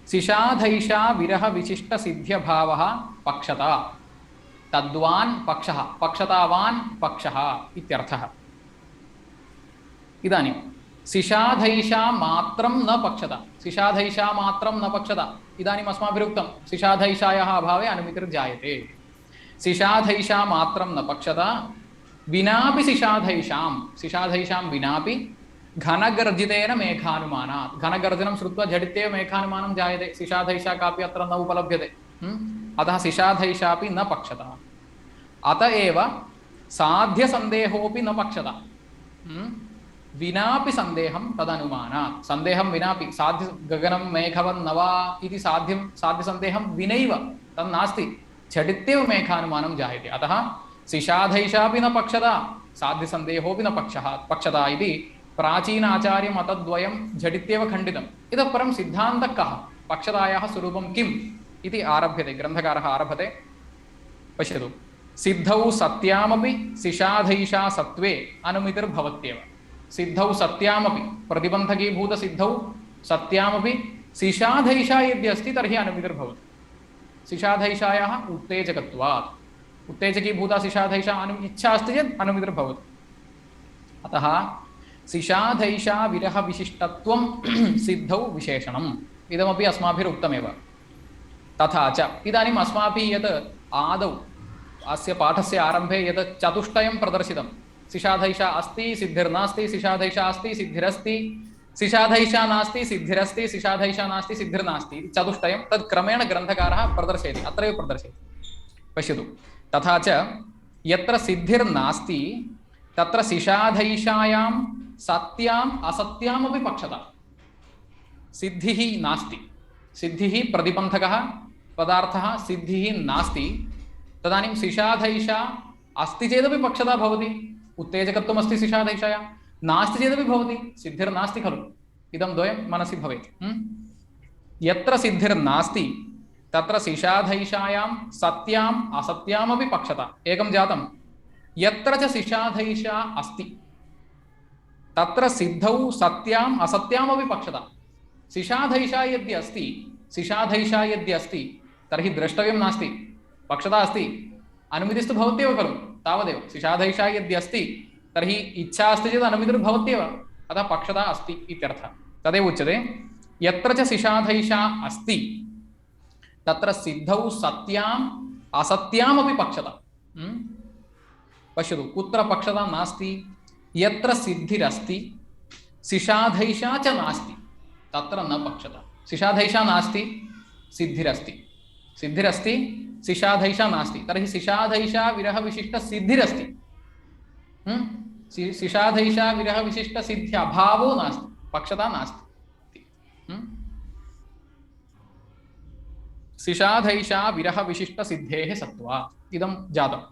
सिषाधैषा विरह विशिष्ट सिद्ध्यभावः पक्षता, तद्वान् पक्षः, पक्षतावान् पक्षः इत्यर्थः। इदानीं सिषाधैषा मात्रं न पक्षता, सिषाधैषा मात्रं न पक्षता। इदानीम् अस्माभिरुक्तं सिषाधैषायाः अभावे अनुमितिर्जायते। सिषाधैषा मात्रं न पक्षता, विनापि सिषाधैषां, सिषाधैषां विनापि घनगर्जितेन मेघानुमानात्, घनगर्जनं श्रुत्वा झटित्येव मेघानुमानं जायते, सिषाधैषा कापि अत्र न उपलभ्यते। अतः सिषाधैषापि न पक्षता। अत एव साध्यसन्देहोऽपि न पक्षता। विनापि सन्देहं तदनुमानात्, सन्देहं विनापि, साध्य गगनं मेघवन्न वा इति साध्यसन्देहं विनैव तन्नास्ति, झटित्येव मेघानुमानं जायते। अतः सिषाधैषापि न पक्षता, साध्यसन्देहोऽपि न पक्षता इति प्राचीन आचार्यमतद्वयं झटित्येव खण्डितम्। इतः परं सिद्धान्तः कः, पक्षतायाः स्वरूपं किम् इति आरभ्यते, ग्रन्थकारः आरभते। पश्यतु, सिद्धौ सत्यामपि सिषाधैषा सत्त्वे अनुमितिर्भवत्येव। सिद्धौ सत्यामपि, प्रतिबन्धकीभूतसिद्धौ सत्यामपि सिषाधैषा यदि अस्ति तर्हि अनुमितिर्भवति। सिषाधैषायाः उत्तेजकत्वात्, उत्तेजकीभूता सिषाधैषा इच्छा अस्ति चेत् अनुमितिर्भवति। अतः सिषाधैषा विरह विशिष्टत्वं सिद्धौ विशेषणम्, इदमपि अस्माभिरुक्तमेव। तथा च इदानीम् अस्माभिः यत् आदौ अस्य पाठस्य आरम्भे यत् चतुष्टयं प्रदर्शितं, सिषाधैषा अस्ति सिद्धिर्नास्ति, सिषाधैषा अस्ति सिद्धिरस्ति, सिषाधैषा नास्ति सिद्धिरस्ति, सिषाधैषा नास्ति सिद्धिर्नास्ति, चतुष्टयं तत् क्रमेण ग्रन्थकारः प्रदर्शयति, अत्रैव प्रदर्शयति। पश्यतु, तथा च यत्र सिद्धिर्नास्ति तत्र सिषाधैषायां सत्याम् असत्यामपि पक्षता। सिद्धिः नास्ति, सिद्धिः प्रतिबन्धकः पदार्थः, सिद्धिः नास्ति, तदानीं सिषाधैषा अस्ति चेदपि पक्षता भवति, उत्तेजकत्वमस्ति सिषाधैषायां, नास्ति चेदपि भवति, सिद्धिर्नास्ति खलु, इदं द्वयं मनसि भवेत्। यत्र सिद्धिर्नास्ति तत्र सिषाधैषायां सत्याम् असत्यामपि पक्षता एकं जातं। यत्र च सिषाधैषा अस्ति तत्र सिद्धौ सत्याम् असत्यामपि पक्षता। सिषाधैषा यदि अस्ति, सिषाधैषा यदि अस्ति तर्हि द्रष्टव्यं नास्ति, पक्षता अस्ति, अनुमितिस्तु भवत्येव खलु, तावदेव। सिषाधैषा यदि अस्ति तर्हि इच्छा अस्ति चेत् अनुमितिर्भवत्येव, अतः पक्षता अस्ति इत्यर्थः। तदेव उच्यते, यत्र च सिषाधैषा अस्ति तत्र सिद्धौ सत्याम् असत्यामपि पक्षता। पश्यतु, कुत्र पक्षता नास्ति, यत्र सिद्धिरस्ति सिषाधैषा च नास्ति तत्र न पक्षता। सिषाधैषा नास्ति सिद्धिरस्ति, सिद्धिरस्ति सिषाधैषा नास्ति, तर्हि सिषाधैषा विरह विशिष्ट सिद्धिरस्ति, सिषाधैषा विरह विशिष्ट सिद्ध्यभावो नास्ति, पक्षता नास्ति। सिषाधैषा विरह विशिष्ट सिद्धेः सत्त्वात् इदं जातम्।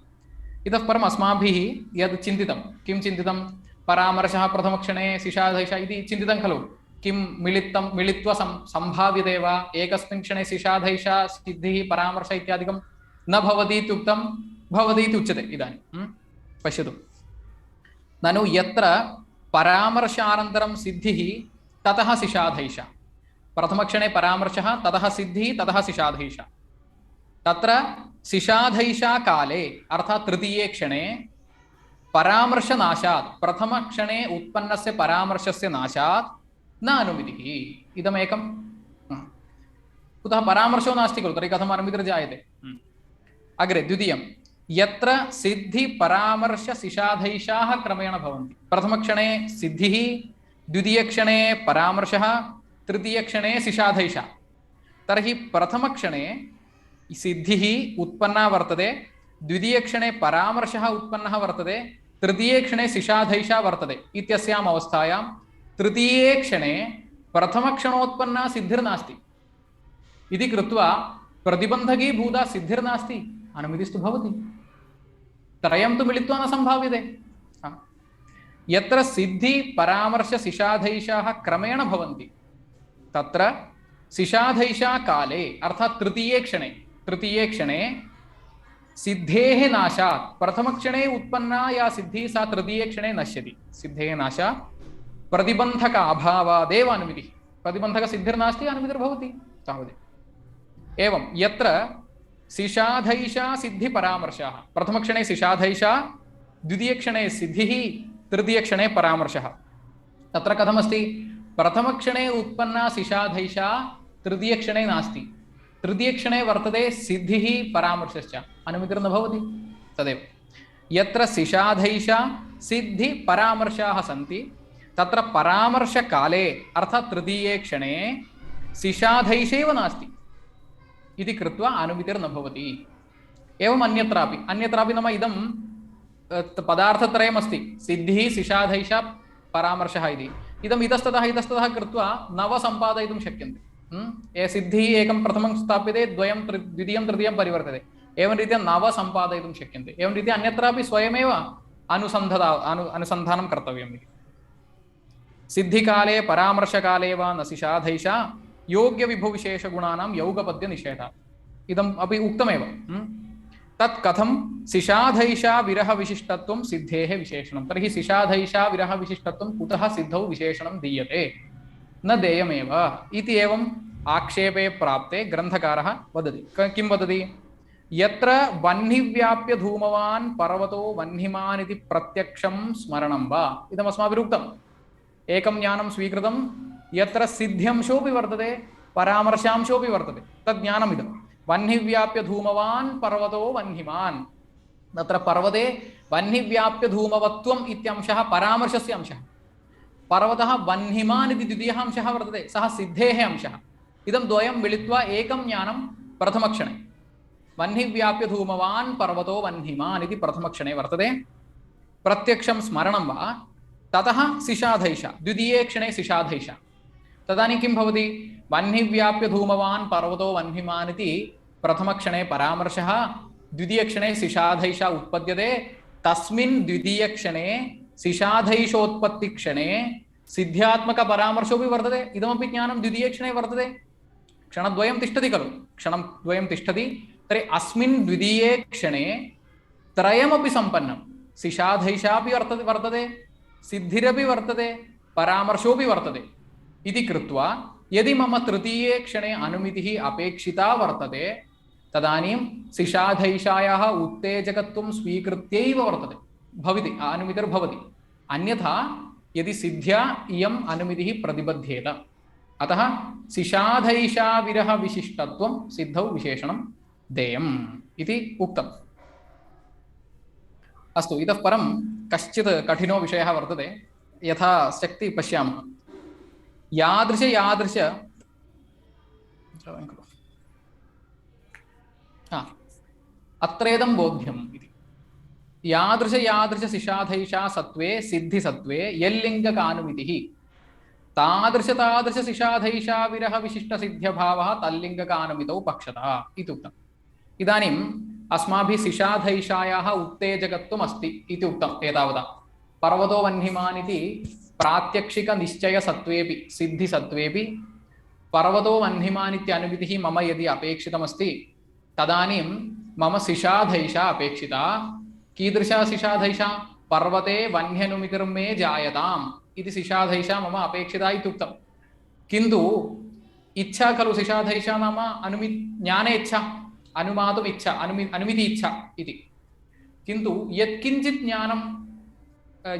इतः परम् अस्माभिः यद् चिन्तितं, किं चिन्तितं, परामर्शः प्रथमक्षणे सिषाधैषा इति चिन्तितं खलु, किं मिलित्वा सम्भाव्यते वा, एकस्मिन् क्षणे सिषाधैषा सिद्धिः परामर्श इत्यादिकं न भवति इत्युक्तं, भवति इति उच्यते। इदानीं पश्यतु, ननु यत्र परामर्शानन्तरं सिद्धिः ततः सिषाधैषा, प्रथमक्षणे परामर्शः ततः सिद्धिः ततः सिषाधैषा, तत्र सिषाधैषा काले अर्थात् तृतीये क्षणे परामर्शनाशात्, प्रथमक्षणे उत्पन्नस्य परामर्शस्य नाशात् न अनुमितिः। इदमेकं, कुतः परामर्शो नास्ति खलु, तर्हि कथम् अनुमितिर्जायते। अग्रे द्वितीयं, यत्र सिद्धि परामर्श सिषाधैषाः क्रमेण भवन्ति, प्रथमक्षणे सिद्धिः, द्वितीयक्षणे परामर्शः, तृतीयक्षणे सिषाधैषा, तर्हि प्रथमक्षणे सिद्धिः उत्पन्ना वर्तते, द्वितीयक्षणे परामर्शः उत्पन्नः वर्तते, तृतीये क्षणे सिषाधैषा वर्तते इत्यस्याम् अवस्थायां तृतीये क्षणे प्रथमक्षणोत्पन्ना सिद्धिर्नास्ति इति कृत्वा प्रतिबन्धकीभूता सिद्धिर्नास्ति, अनुमितिस्तु भवति, त्रयं तु मिलित्वा न सम्भाव्यते। यत्र सिद्धि परामर्श सिषाधैषाः क्रमेण भवन्ति तत्र सिषाधैषा काले अर्थात् तृतीये क्षणे सिद्धेः नाशात् प्रथमक्षणे उत्पन्ना या सिद्धिः सा तृतीये क्षणे नश्यति। सिद्धेः नाशात् प्रतिबन्धक अभावादेव अनुमितिः। प्रतिबन्धकसिद्धिर्नास्ति अनुमितिर्भवति तावदेव। एवं यत्र सिषाधैषा सिद्धिपरामर्शः, प्रथमक्षणे सिषाधैषा, द्वितीयक्षणे सिद्धिः, तृतीयक्षणे परामर्शः। तत्र कथमस्ति? प्रथमक्षणे उत्पन्ना सिषाधैषा तृतीयक्षणे नास्ति, तृतीयक्षणे वर्तते सिद्धिः परामर्शश्च, अनुमितिर्न भवति। तदेव यत्र सिषाधैषा सिद्धिपरामर्शाः सन्ति तत्र परामर्शकाले अर्थात् तृतीये क्षणे सिषाधैषैव नास्ति इति कृत्वा अनुमितिर्न भवति। एवम् अन्यत्रापि नाम इदं पदार्थत्रयमस्ति, सिद्धिः सिषाधैषा परामर्शः इति। इदम् इतस्ततः कृत्वा नव सम्पादयितुं शक्यन्ते। सिद्धिः एकं प्रथमं स्थाप्यते, द्वितीयं तृतीयं परिवर्तते, एवं रीत्या नव सम्पादयितुं शक्यन्ते। एवं रीत्या अन्यत्रापि स्वयमेव अनुसन्धानं कर्तव्यम् इति। सिद्धिकाले परामर्शकाले वा न सिषाधैषा योग्यविभुविशेषगुणानां यौगपद्यनिषेधः। इदम् अपि उक्तमेव। तत् कथं? सिषाधैषा विरहविशिष्टत्वं सिद्धेः विशेषणं। तर्हि सिषाधैषा विरहविशिष्टत्वं कुतः सिद्धौ विशेषणं दीयते? न देयमेव इति एवम् आक्षेपे प्राप्ते ग्रन्थकारः वदति। किं वदति? यत्र वह्निव्याप्य धूमवान् पर्वतो वह्निमान् इति प्रत्यक्षं स्मरणं वा। इदम् अस्माभिरुक्तम्। एकं ज्ञानं स्वीकृतं यत्र सिद्ध्यंशोऽपि वर्तते परामर्शांशोऽपि वर्तते, तद् ज्ञानमिदं। वह्निव्याप्य धूमवान् पर्वतो वह्निमान्, तत्र पर्वते वह्निव्याप्य धूमवत्वम् इत्यंशः परामर्शस्य अंशः। पर्वतः वह्निमान् इति द्वितीयः अंशः वर्तते, सः सिद्धेः अंशः। इदं द्वयं मिलित्वा एकं ज्ञानं प्रथमक्षणे। वह्निव्याप्य धूमवान् पर्वतो वह्निमान् इति प्रथमक्षणे वर्तते, प्रत्यक्षं स्मरणं वा। ततः सिषाधैषा, द्वितीये क्षणे सिषाधैषा। तदानीं किं भवति? वह्निव्याप्य धूमवान् पर्वतो वह्निमान् इति प्रथमक्षणे परामर्शः, द्वितीयक्षणे सिषाधैषा उत्पद्यते। तस्मिन् द्वितीयक्षणे सिषाधैषोत्पत्तिक्षणे सिद्ध्यात्मकपरामर्शोऽपि वर्तते। इदमपि ज्ञानं द्वितीयक्षणे वर्तते। क्षणद्वयं तिष्ठति खलु, क्षणद्वयं तिष्ठति। तर्हि अस्मिन् द्वितीये क्षणे त्रयमपि सम्पन्नं, सिषाधैषापि वर्तते, सिद्धिरपि वर्तते, परामर्शोऽपि वर्तते इति कृत्वा यदि मम तृतीये क्षणे अनुमितिः अपेक्षिता वर्तते तदानीं सिषाधैषायाः उत्तेजकत्वं स्वीकृत्यैव वर्तते भवति, अनुमितिर्भवति। अन्यथा यदि सिद्ध्या इयम् अनुमितिः प्रतिबध्येत। अतः सिषाधैषा विरह विशिष्टत्वं सिद्धौ विशेषणं देयम् इति उक्तम्। अस्तु, इतः परं कश्चित् कठिनो विषयः वर्तते। यथा शक्ति पश्यामः। यादृश अत्रेदं बोध्यम् इति। यादृश सिषाधैषा सत्त्वे सिद्धिसत्त्वे यल्लिङ्गकानुमितिः तादृश सिषाधैषा विरह विशिष्टसिद्ध्यभावः तल्लिङ्गकानुमितौ पक्षतः इति उक्तम्। इदानीम् अस्माभिः सिषाधैषायाः उत्तेजकत्वम् अस्ति इति उक्तम् एतावता। पर्वतो वह्निमान् इति प्रात्यक्षिकनिश्चयसत्त्वेपि सिद्धिसत्त्वेपि पर्वतो वह्निमान् इत्यनुमितिः मम यदि अपेक्षितमस्ति तदानीं मम सिषाधैषा अपेक्षिता। कीदृशा सिषाधैषा? पर्वते वह्न्यनुमितिर्मे जायताम् इति सिषाधैषा मम अपेक्षिता इत्युक्तम्। किन्तु इच्छा खलु सिषाधैषा नाम ज्ञाने इच्छा, अनुमातुम् इच्छा, अनुमिति इच्छा इति। किन्तु यत्किञ्चित् ज्ञानं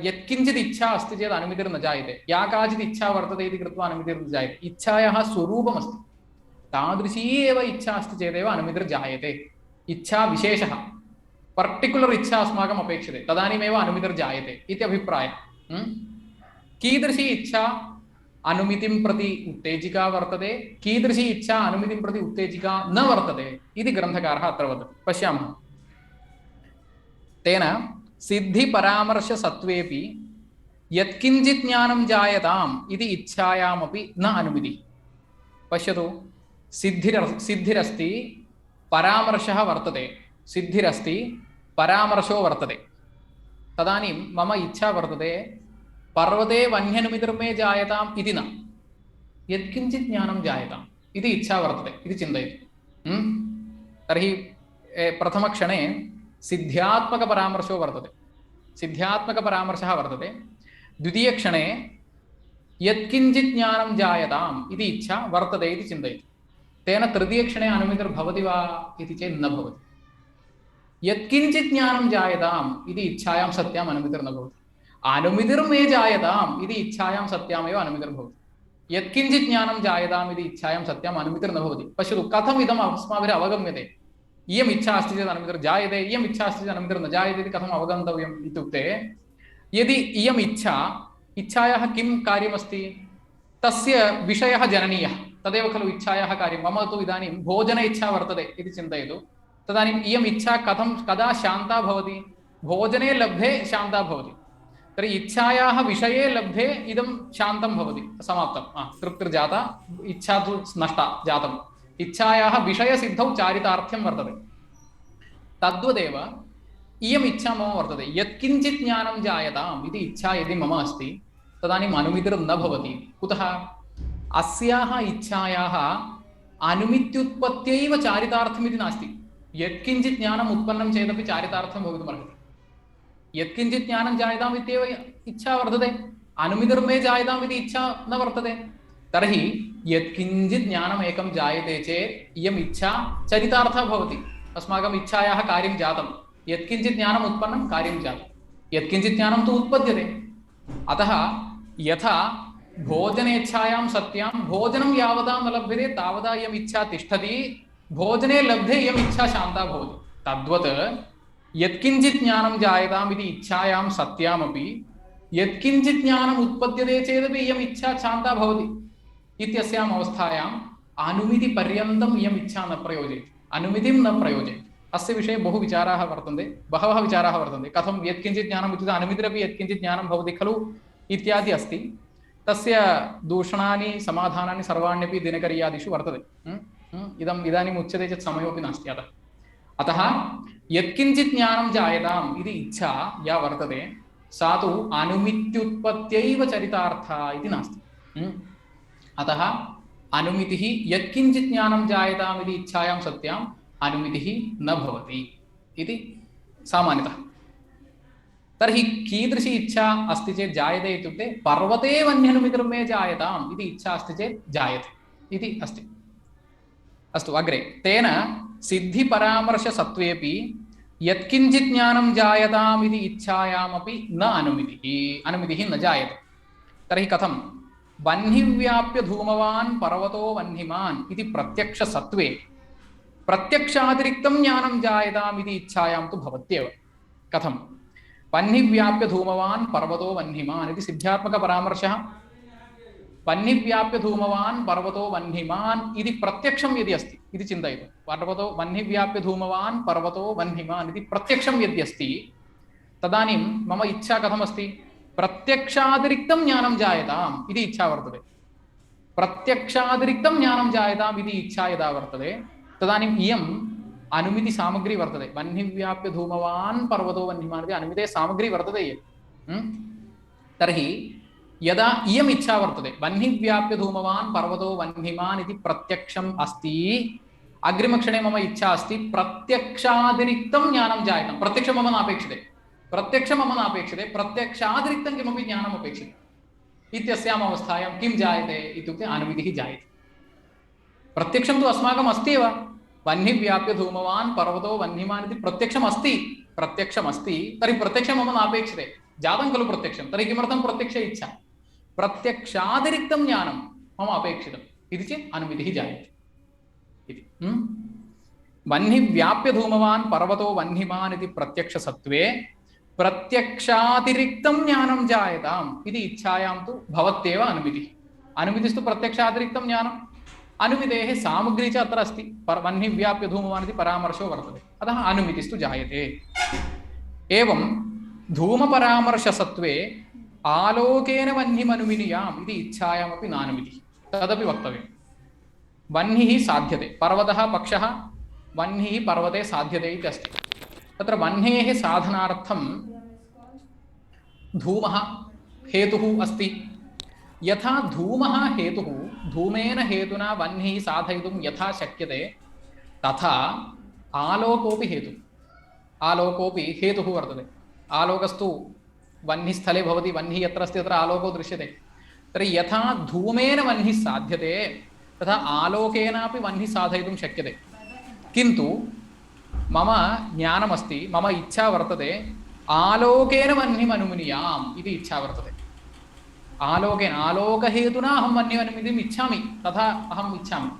यत्किञ्चित् इच्छा अस्ति चेत् अनुमितिर्न जायते। या काचित् इच्छा वर्तते इति कृत्वा अनुमितिर्न जायते। इच्छायाः स्वरूपमस्ति, तादृशी एव इच्छा अस्ति चेदेव अनुमितिर्जायते। इच्छा विशेषः, पर्टिक्युलर् इच्छा अस्माकम् अपेक्षते, तदानीमेव अनुमितिर्जायते इति अभिप्रायः। कीदृशी इच्छा अनुमितिं प्रति उत्तेजिका वर्तते, कीदृशी इच्छा अनुमितिं प्रति उत्तेजिका न वर्तते इति ग्रन्थकारः अत्र वदति। पश्यामः। तेन सिद्धिपरामर्शसत्त्वेपि यत्किञ्चित् ज्ञानं जायताम् इति इच्छायामपि न अनुमितिः। पश्यतु, सिद्धिरस्ति, परामर्शः वर्तते, सिद्धिरस्ति, परामर्शो वर्तते। तदानीं मम इच्छा वर्तते पर्वते वह्न्यनुमितिर्मे जायताम् इति न, यत्किञ्चित् ज्ञानं जायताम् इति इच्छा वर्तते इति चिन्तयतु। तर्हि प्रथमक्षणे सिद्ध्यात्मकपरामर्शो वर्तते, सिद्ध्यात्मकपरामर्शः वर्तते। द्वितीयक्षणे यत्किञ्चित् ज्ञानं जायताम् इति इच्छा वर्तते इति चिन्तयति। तेन तृतीयक्षणे अनुमितिर्भवति वा इति चेत् न भवति। यत्किञ्चित् ज्ञानं जायताम् इति इच्छायां सत्याम् अनुमितिर्न भवति। अनुमितिर्मे जायताम् इति इच्छायां सत्यामेव अनुमितिर्भवति। यत्किञ्चित् ज्ञानं जायताम् इति इच्छायां सत्याम् अनुमितिर्न भवति। पश्यतु कथम् इदम् अस्माभिः अवगम्यते। इयम् इच्छा अस्ति चेत् अनुमितिर्जायते, इयम् इच्छा अस्ति चेत् अनुमितिर्न जायते इति कथम् अवगन्तव्यम् इत्युक्ते, यदि इयम् इच्छायाः किं कार्यमस्ति, तस्य विषयः जननीयः, तदेव खलु इच्छायाः कार्यं। मम तु इदानीं भोजन इच्छा वर्तते इति चिन्तयतु। तदानीम् इयम् इच्छा कदा शान्ता भवति? भोजने लब्धे शान्ता भवति। तर्हि इच्छायाः विषये लब्धे इदं शान्तं भवति, समाप्तं, तृप्तिर्जाता, इच्छा तु नष्टा जातम्। इच्छायाः विषयसिद्धौ चारितार्थ्यं वर्तते। तद्वदेव इयम् इच्छा मम वर्तते। यत्किञ्चित् ज्ञानं जायताम् इति इच्छा यदि मम अस्ति तदानीम् अनुमितिर्न भवति। कुतः? अस्याः इच्छायाः अनुमित्युत्पत्त्यैव चारितार्थमिति नास्ति। यत्किञ्चित् ज्ञानम् उत्पन्नं चेदपि चारितार्थं भवितुमर्हति। यत्किञ्चित् ज्ञानं जायताम् इत्येव इच्छा वर्तते, अनुमितिर्मे जायताम् इति इच्छा न वर्तते। तर्हि यत्किञ्चित् ज्ञानम् एकं जायते चेत् इयम् इच्छा चरितार्थः भवति। अस्माकम् इच्छायाः कार्यं जातं, यत्किञ्चित् ज्ञानम् उत्पन्नं, कार्यं जातं। यत्किञ्चित् ज्ञानं तु उत्पद्यते। अतः यथा भोजनेच्छायां सत्यां भोजनं यावदा न लभ्यते तावदा इयम् इच्छा तिष्ठति, भोजने लब्धे इयम् इच्छा शान्ता भवति। तद्वत् यत्किञ्चित् ज्ञानं जायताम् इति इच्छायां सत्यामपि यत्किञ्चित् ज्ञानम् उत्पद्यते चेदपि इयम् इच्छा शान्ता भवति। इत्यस्याम् अवस्थायाम् अनुमितिपर्यन्तम् इयम् इच्छा न प्रयोजयति, अनुमितिं न प्रयोजयति। अस्य विषये बहु विचाराः वर्तन्ते, बहवः विचाराः वर्तन्ते। कथं यत्किञ्चित् ज्ञानम् इत्युक्ते अनुमितिरपि यत्किञ्चित् ज्ञानं भवति खलु इत्यादि अस्ति। तस्य दूषणानि समाधानानि सर्वाण्यपि दिनकरीयादिषु वर्तते। इदानीम् उच्यते चेत् समयोपि नास्ति। अतः यत्किञ्चित् ज्ञानं जायताम् इति इच्छा या वर्तते सा तु अनुमित्युत्पत्त्यैव चरितार्था इति नास्ति। अतः अनुमितिः यत्किञ्चित् ज्ञानं जायताम् इति इच्छायां सत्याम् अनुमितिः न भवति इति सामान्यतः। तर्हि कीदृशी इच्छा अस्ति चेत् जायते इत्युक्ते पर्वते वह्न्यनुमितिर्मे जायताम् इति इच्छा अस्ति चेत् जायते इति अस्ति। अस्तु, अग्रे तेन सिद्धिपरामर्शसत्त्वेपि यत्किञ्चित् ज्ञानं जायताम् इति इच्छायामपि न अनुमितिः न जायते। तर्हि कथं? वह्निव्याप्य धूमवान् पर्वतो वह्निमान् इति प्रत्यक्षसत्त्वे प्रत्यक्षातिरिक्तं ज्ञानं जायताम् इति इच्छायां तु भवत्येव। कथं? वह्निव्याप्य धूमवान् पर्वतो वह्निमान् इति सिद्ध्यात्मकपरामर्शः। वह्निव्याप्य धूमवान् पर्वतो वह्निमान् इति प्रत्यक्षं यदि अस्ति इति चिन्तयतु। पर्वतो वह्निव्याप्य धूमवान् पर्वतो वह्निमान् इति प्रत्यक्षं यदि अस्ति तदानीं मम इच्छा कथमस्ति? प्रत्यक्षातिरिक्तं ज्ञानं जायताम् इति इच्छा वर्तते। प्रत्यक्षातिरिक्तं ज्ञानं जायताम् इति इच्छा यदा वर्तते तदानीम् इयम् अनुमितिसामग्री वर्तते। वह्निव्याप्य धूमवान् पर्वतो वह्निमान् इति अनुमितेः सामग्री वर्तते। तर्हि यदा इयम् इच्छा वर्तते वह्निव्याप्य धूमवान् पर्वतो वह्निमान् इति प्रत्यक्षम् अस्ति, अग्रिमक्षणे मम इच्छा अस्ति प्रत्यक्षातिरिक्तं ज्ञानं जायतां। प्रत्यक्षं मम नापेक्षते, प्रत्यक्षातिरिक्तं किमपि ज्ञानम् अपेक्षते। इत्यस्याम् अवस्थायां किं जायते इत्युक्ते अनुमितिः जायते। प्रत्यक्षं तु अस्माकम् अस्ति एव। वह्निव्याप्य धूमवान् पर्वतो वह्निमान् इति प्रत्यक्षमस्ति, तर्हि प्रत्यक्षं मम नापेक्षते, जातं खलु प्रत्यक्षं। तर्हि किमर्थं प्रत्यक्ष इच्छा? प्रत्यक्षातिरिक्तं ज्ञानं मम अपेक्षितम् इति चेत् अनुमितिः जायते इति। वह्निव्याप्य धूमवान् पर्वतो वह्निमान् इति प्रत्यक्षसत्त्वे प्रत्यक्षातिरिक्तं ज्ञानं जायताम् इति इच्छायां तु भवत्येव अनुमितिः। अनुमितिस्तु प्रत्यक्षातिरिक्तं ज्ञानम्। अनुमितेः सामग्री च अत्र अस्ति। वह्निव्याप्य धूमवान् इति परामर्शो वर्तते, अतः अनुमितिस्तु जायते। एवं धूमपरामर्शसत्त्वे आलोकेन वह्निमनुमिनीयाम् इति इच्छायामपि नानुमितिः, तदपि वक्तव्यं। वह्निः साध्यते, पर्वतः पक्षः, वह्निः पर्वते साध्यते इति अस्ति। तत्र वह्नेः साधनार्थं धूमः हेतुः अस्ति। यथा धूमः हेतुः, धूमेन हेतुना वह्निः साधयितुं यथा शक्यते तथा आलोकोऽपि हेतुः, आलोकोऽपि हेतुः वर्तते। आलोकस्तु वह्निस्थले भवति, वह्निः यत्र अस्ति तत्र आलोको दृश्यते। तर्हि यथा धूमेन वह्निः साध्यते तथा आलोकेनापि वह्निः साधयितुं शक्यते। किन्तु मम ज्ञानमस्ति, मम इच्छा वर्तते आलोकेन वह्निम् अनुमिनीयाम् इति इच्छा वर्तते। आलोकेन आलोकहेतुना अहं वह्निम् अनुमितिम् इच्छामि, तथा अहम् इच्छामि।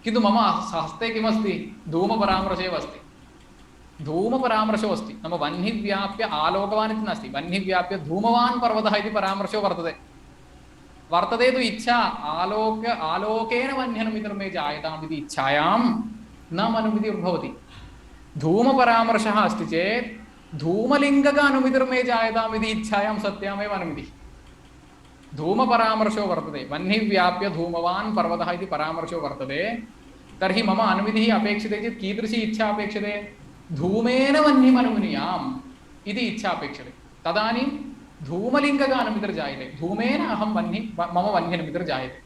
किन्तु मम हस्ते किमस्ति? धूमपरामर्शः एव अस्ति। धूमपरामर्शो अस्ति, नाम वह्निव्याप्य आलोकवान् इति नास्ति, वह्निव्याप्य धूमवान् पर्वतः इति परामर्शो वर्तते। वर्तते तु इच्छा आलोकेन वह्न्यनुमितिर्मे मे जायताम् इति इच्छायां न अनुमितिर्भवति। धूमपरामर्शः अस्ति चेत् धूमलिङ्गक अनुमितिर्मे जायताम् इति इच्छायां सत्यामेव अनुमितिः। धूमपरामर्शो वर्तते, वह्निव्याप्य धूमवान् पर्वतः इति परामर्शो वर्तते। तर्हि मम अनुमितिः अपेक्षते चेत् कीदृशी इच्छा अपेक्षते? धूमेन वह्निम् अनुमिनीयाम् इति इच्छा अपेक्षते। तदानीं धूमलिङ्गक अनुमितिर्जायते, धूमेन अहं मम वह्न्यनुमितिर्जायते।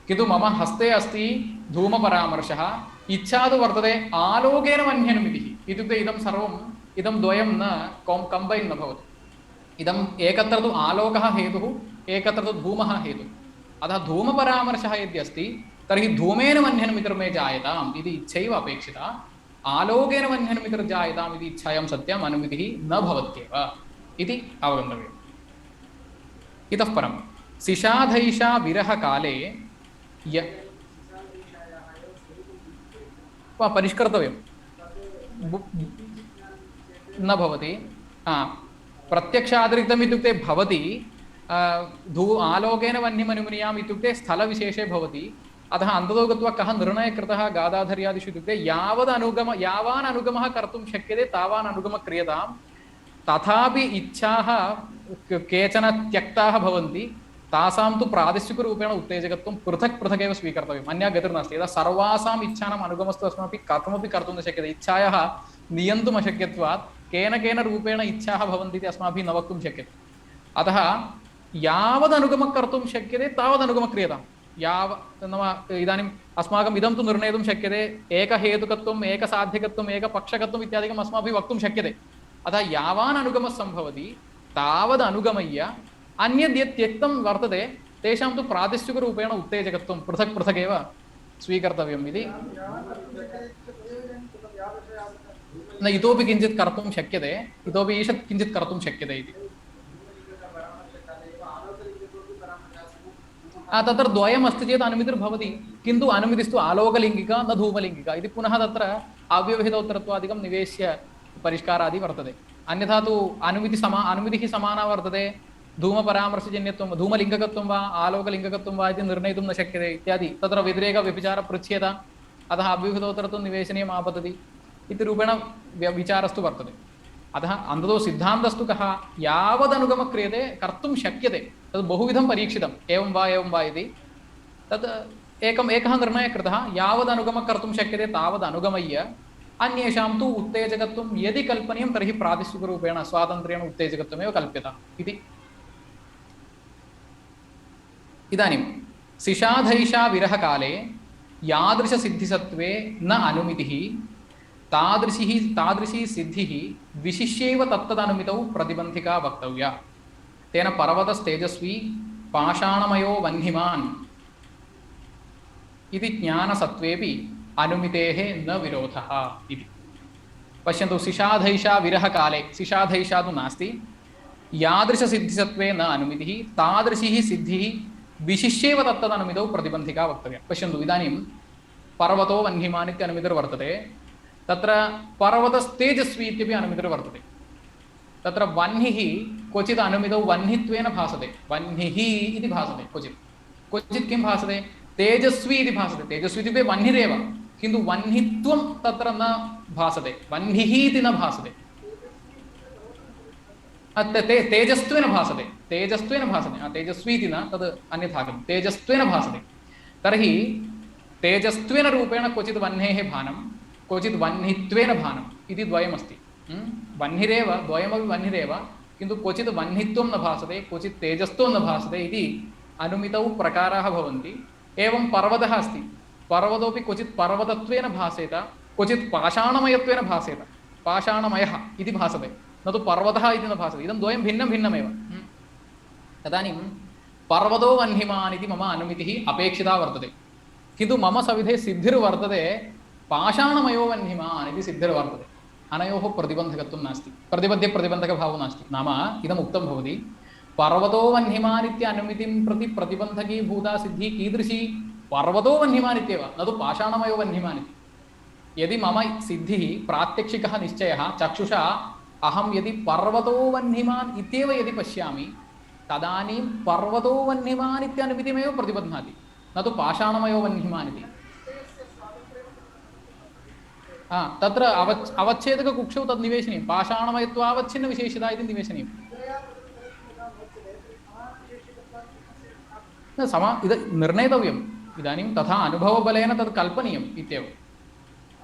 किन्तु मम हस्ते अस्ति धूमपरामर्शः, इच्छा तु वर्तते आलोकेन वह्न्यनुमितिः। इत्युक्ते इदं सर्वम् इदं द्वयं न कम्बैन् न भवति। इदम् एकत्र तु आलोकः हेतुः, एकत्र तु धूमः हेतुः। अतः धूमपरामर्शः यद्यस्ति तर्हि धूमेन वह्न्यनुमितिर्मे जायताम् इति इच्छैव अपेक्षिता। आलोकेन वह्न्यनुमितिर्जायताम् इति इच्छायां सत्याम् अनुमितिः न भवत्येव इति अवगन्तव्यम्। इतः परं सिषाधैषा विरहकाले परिष्कर्तव्यं न भवति। प्रत्यक्षातिरिक्तम् इत्युक्ते भवति, आलोकेन वह्निम् अनुमिनीयाम् इत्युक्ते स्थलविशेषे भवति। अतः अन्ततो गत्वा कः निर्णयः कृतः गादाधर्यादिषु इत्युक्ते यावान् अनुगमः कर्तुं शक्यते तावान् अनुगमः क्रियताम्। तथापि इच्छाः केचन त्यक्ताः भवन्ति, तासां तु प्रादेशिकरूपेण उत्तेजकत्वं पृथक् पृथगेव स्वीकर्तव्यम्, अन्या गतिर्नास्ति। यदा सर्वासाम् इच्छानाम् अनुगमस्तु अस्माभिः कथमपि कर्तुं न शक्यते। इच्छायाः नियन्तुम् अशक्यत्वात् केन केन रूपेण इच्छाः भवन्ति इति अस्माभिः न वक्तुं शक्यते। अतः यावदनुगमः कर्तुं शक्यते तावदनुगमः क्रियताम्। नाम इदानीम् अस्माकम् इदं तु निर्णेतुं शक्यते, एकहेतुकत्वम्, एकसाध्यकत्वम्, एकपक्षकत्वम् इत्यादिकम् अस्माभिः वक्तुं शक्यते। अतः यावान् अनुगमः सम्भवति तावद् अनुगमय्य अन्यद् यत् त्यक्तं वर्तते तेषां तु प्रादेशिकरूपेण उत्तेजकत्वं पृथक् पृथगेव स्वीकर्तव्यम् इति। न इतोपि किञ्चित् कर्तुं शक्यते, इतोपि ईषत् किञ्चित् कर्तुं शक्यते इति। तत्र द्वयमस्ति चेत् अनुमितिर्भवति, किन्तु अनुमितिस्तु आलोकलिङ्गिका न धूमलिङ्गिका इति पुनः तत्र अव्यवहितोत्तरत्वादिकं निवेश्य परिष्कारादि वर्तते। अन्यथा तु अनुमितिः समाना वर्तते। धूमपरामर्शजन्यत्वं धूमलिङ्गकत्वं वा आलोकलिङ्गकत्वं वा इति निर्णयितुं न शक्यते इत्यादि तत्र व्यतिरेकव्यभिचारपृच्छ्येत। अतः अव्यवहितोत्तरत्वं निवेशनीयम् आपतति इति रूपेण विचारस्तु वर्तते। अतः अन्ततो सिद्धान्तस्तु कः? यावदनुगमः क्रियते कर्तुं शक्यते तद् बहुविधं परीक्षितम्, एवं वा इति। तत् एकः निर्णयः कृतः, यावदनुगमः कर्तुं शक्यते तावदनुगमय्य अन्येषां तु उत्तेजकत्वं यदि कल्पनीयं तर्हि प्रादेशिकरूपेण स्वातन्त्र्येण उत्तेजकत्वमेव कल्प्यताम् इति। इदानीं सिषाधैषा विरहकाले यादृशसिद्धिसत्त्वे न अनुमितिः तादृशी सिद्धिः विशिष्यैव तत्तदनुमितौ प्रतिबन्धिका वक्तव्या। तेन पर्वतस्तेजस्वी पाषाणमयो वह्निमान् इति ज्ञानसत्त्वेपि अनुमितेः न विरोधः इति। पश्यन्तु, सिषाधैषा विरहकाले, सिषाधैषा तु नास्ति, यादृशसिद्धिसत्त्वे न अनुमितिः तादृशी सिद्धिः विशिष्यैव तत्तदनुमितौ प्रतिबन्धिका वक्तव्या। पश्यन्तु, इदानीं पर्वतो वह्निमान् इत्यनुमितिर्वर्तते, तत्र पर्वतस्तेजस्वी इत्यपि अनुमितिर्वर्तते। तत्र वह्निः क्वचित् अनुमितौ वह्नित्वेन भासते, वह्निः इति भासते, क्वचित् किं भासते? तेजस्वी इति भासते। तेजस्वी इत्युक्ते वह्निरेव, किन्तु वह्नित्वं तत्र न भासते, वह्निः इति न भासते, तेजस्त्वेन भासते, तेजस्वी इति न, तद् अन्यथा खलु, तेजस्त्वेन भासते। तर्हि तेजस्त्वेन रूपेण क्वचित् वह्नेः भानं, क्वचित् वह्नित्वेन भानम् इति द्वयमस्ति। वह्निरेव, द्वयमपि वह्निरेव, किन्तु क्वचित् वह्नित्वं न भासते, क्वचित् तेजस्त्वं न भासते इति अनुमितौ प्रकाराः भवन्ति। एवं पर्वतः अस्ति, पर्वतोऽपि क्वचित् पर्वतत्वेन भासेत, क्वचित् पाषाणमयत्वेन भासेत, पाषाणमयः इति भासते, न तु पर्वतः इति न भासते, इदं द्वयं भिन्नं भिन्नमेव। तदानीं पर्वतो वह्निमान् इति मम अनुमितिः अपेक्षिता वर्तते, किन्तु मम सविधे सिद्धिर्वर्तते पाषाणमयो वह्निमान् इति सिद्धिर्वर्तते। अनयोः प्रतिबन्धकत्वं नास्ति, प्रतिबन्धकभावो नास्ति। नाम इदम् उक्तं भवति, पर्वतो वह्निमान् इति अनुमितिं प्रति प्रतिबन्धकीभूता सिद्धिः कीदृशी? पर्वतो वह्निमान् इत्येव, न तु पाषाणमयो वह्निमान् इति। यदि मम सिद्धिः प्रात्यक्षिकः निश्चयः चक्षुषा अहं यदि पर्वतो वह्निमान् इत्येव यदि पश्यामि, तदानीं पर्वतो वह्निमान् इत्यनुमितिमेव प्रतिबध्नाति, न तु पाषाणमयो वह्निमान् इति। तत्र अवच्छेदककुक्षौ तद् निवेशनीयं, पाषाणमयत्वावच्छिन्नविशेषता इति निवेशनीयं। इद निर्णेतव्यम्, इदानीं तथा अनुभवबलेन तद् कल्पनीयम् इत्येव।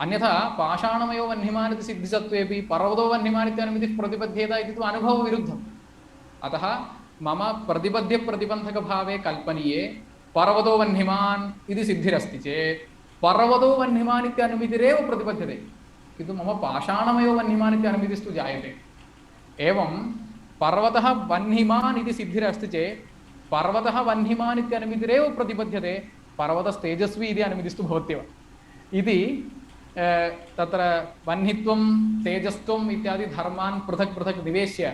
अन्यथा पाषाणमयो वह्निमान् इति सिद्धिसत्त्वेपि पर्वतो वह्निमान् इत्यनुमितिः प्रतिबध्येत इति तु अनुभवविरुद्धम्। अतः मम प्रतिबन्धकभावे कल्पनीये पर्वतो वह्निमान् इति सिद्धिरस्ति चेत् पर्वतो वह्निमान् इत्यनुमितिरेव प्रतिबध्यते, किन्तु मम पाषाणमयो वह्निमान् इत्यनुमितिस्तु जायते। एवं पर्वतः वह्निमान् इति सिद्धिरस्ति चेत् पर्वतः वह्निमान् इत्यनुमितिरेव प्रतिबध्यते, पर्वतस्तेजस्वी इति अनुमितिस्तु भवत्येव इति। तत्र वह्नित्वं तेजस्त्वम् इत्यादि धर्मान् पृथक् पृथक् निवेश्य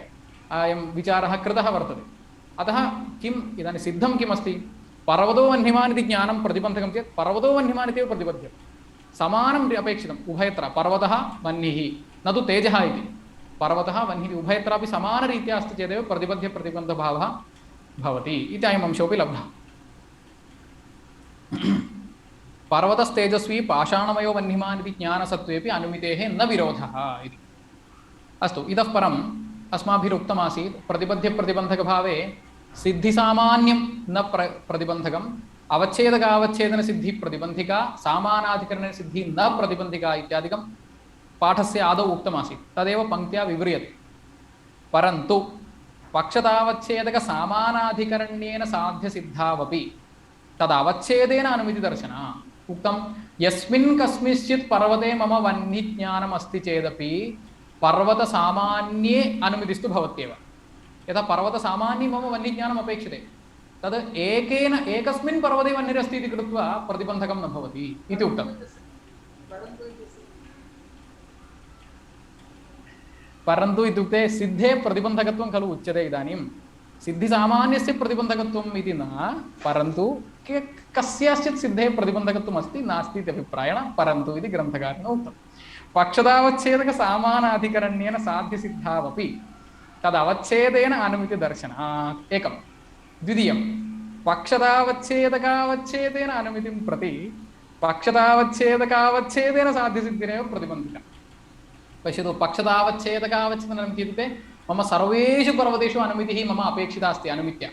अयं विचारः कृतः वर्तते। अतः किम् इदानीं सिद्धं किमस्ति? पर्वतो वह्निमान् इति ज्ञानं प्रतिबन्धकं चेत् पर्वतो वह्निमान् इत्येव प्रतिबध्यते, समानम् अपेक्षितम् उभयत्र, पर्वतः वह्निः न तु तेजः इति। पर्वतः वह्निः उभयत्रापि समानरीत्या अस्ति चेदेव प्रतिबन्धभावः भवति इति अयम् अंशोऽपि लब्धः। पर्वतस्तेजस्वी पाषाणमयो वह्निमान् इति ज्ञानसत्त्वेपि अनुमितेः न विरोधः इति। अस्तु, इतः परम् अस्माभिरुक्तमासीत् प्रतिबन्धकभावे सिद्धिसामान्यं न प्रतिबन्धकम्, अवच्छेदकावच्छेदनसिद्धिः प्रतिबन्धिका, सामानाधिकरणसिद्धिः न प्रतिबन्धिका इत्यादिकं पाठस्य आदौ उक्तमासीत्, तदेव पङ्क्त्या विव्रियते। परन्तु पक्षतावच्छेदकसामानाधिकरण्येन साध्यसिद्धावपि तदवच्छेदेन अनुमितिदर्शना उक्तं, यस्मिन् कस्मिंश्चित् पर्वते मम वह्निज्ञानम् अस्ति चेदपि पर्वतसामान्ये अनुमितिस्तु भवत्येव। यथा पर्वतसामान्ये मम वह्निज्ञानम् अपेक्षते, तद् एकस्मिन् पर्वते वह्निरस्ति इति कृत्वा प्रतिबन्धकं न भवति इति उक्तम्। परन्तु इत्युक्ते सिद्धे प्रतिबन्धकत्वं खलु उच्यते। इदानीं सिद्धिसामान्यस्य प्रतिबन्धकत्वम् इति न, परन्तु कस्याश्चित् सिद्धेः प्रतिबन्धकत्वम् अस्ति नास्ति इति अभिप्रायेण परन्तु इति ग्रन्थकारेण उक्तम्। पक्षतावच्छेदकसामानाधिकरण्येन साध्यसिद्धावपि तदवच्छेदेन अनुमितिदर्शनात् एकं। द्वितीयं, पक्षतावच्छेदकावच्छेदेन अनुमितिं प्रति पक्षतावच्छेदकावच्छेदेन साध्यसिद्धिरेव प्रतिबन्धिका। पश्यतु, पक्षतावच्छेदकावच्छेदनं इत्युक्ते मम सर्वेषु पर्वतेषु अनुमितिः मम अपेक्षिता अस्ति अनुमित्या।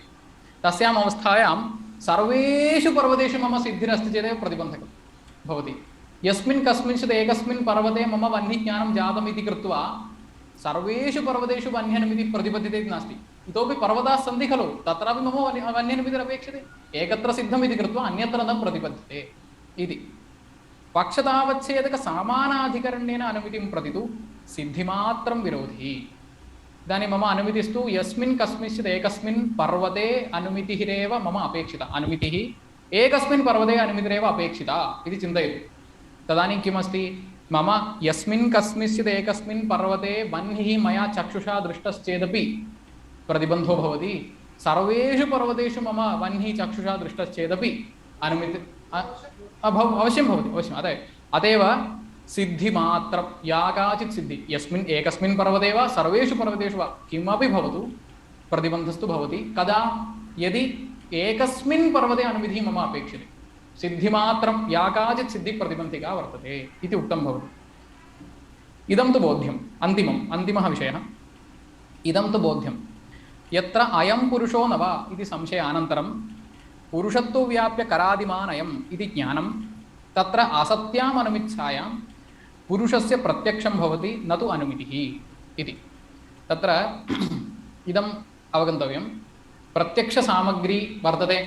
तस्याम् अवस्थायां सर्वेषु पर्वतेषु मम सिद्धिरस्ति चेदेव प्रतिबन्धकं भवति। यस्मिन् कस्मिंश्चित् एकस्मिन् पर्वते मम वह्निज्ञानं जातम् इति कृत्वा सर्वेषु पर्वतेषु वह्न्यनुमितिः प्रतिबध्यते इति नास्ति। इतोपि पर्वताः सन्ति खलु, तत्रापि मम वह्न्यनुमितिरपेक्षते, एकत्र सिद्धम् इति कृत्वा अन्यत्र न प्रतिबध्यते इति। पक्षतावच्छेदकसामानाधिकरण्येन अनुमितिं प्रति तु सिद्धिमात्रं विरोधी। इदानीं मम अनुमितिस्तु यस्मिन् कस्मिंश्चित् एकस्मिन् पर्वते अनुमितिरेव मम अपेक्षिता, अनुमितिः एकस्मिन् पर्वते अनुमितिरेव अपेक्षिता इति चिन्तयतु। तदानीं किमस्ति? मम यस्मिन् कस्मिंश्चित् एकस्मिन् पर्वते वह्निः मया चक्षुषा दृष्टश्चेदपि प्रतिबन्धो भवति, सर्वेषु पर्वतेषु मम वह्निः चक्षुषा दृष्टश्चेदपि अनुमिति अवश्यं भवति, अवश्यम्। अतएव सिद्धिमात्रं या काचित् सिद्धिः यस्मिन् एकस्मिन् पर्वते वा सर्वेषु पर्वतेषु वा किमपि भवतु प्रतिबन्धस्तु भवति। कदा? यदि एकस्मिन् पर्वते अनुमितिः मम अपेक्षते, सिद्धिमात्रं या काचित् सिद्धिः प्रतिबन्धिका वर्तते इति उक्तं भवति। इदं तु बोध्यम्। अन्तिमः विषयः, इदं तु बोध्यं यत्र अयं पुरुषो न वा इति संशयानन्तरं पुरुषत्व व्याप्य करादिमान् अयम् इति ज्ञानं तत्र असत्याम् अनुमित्सायां पुरुषस्य प्रत्यक्षं भवति न तु अनुमितिः इति। तत्र इदम् अवगन्तव्यं, प्रत्यक्षसामग्री वर्तते,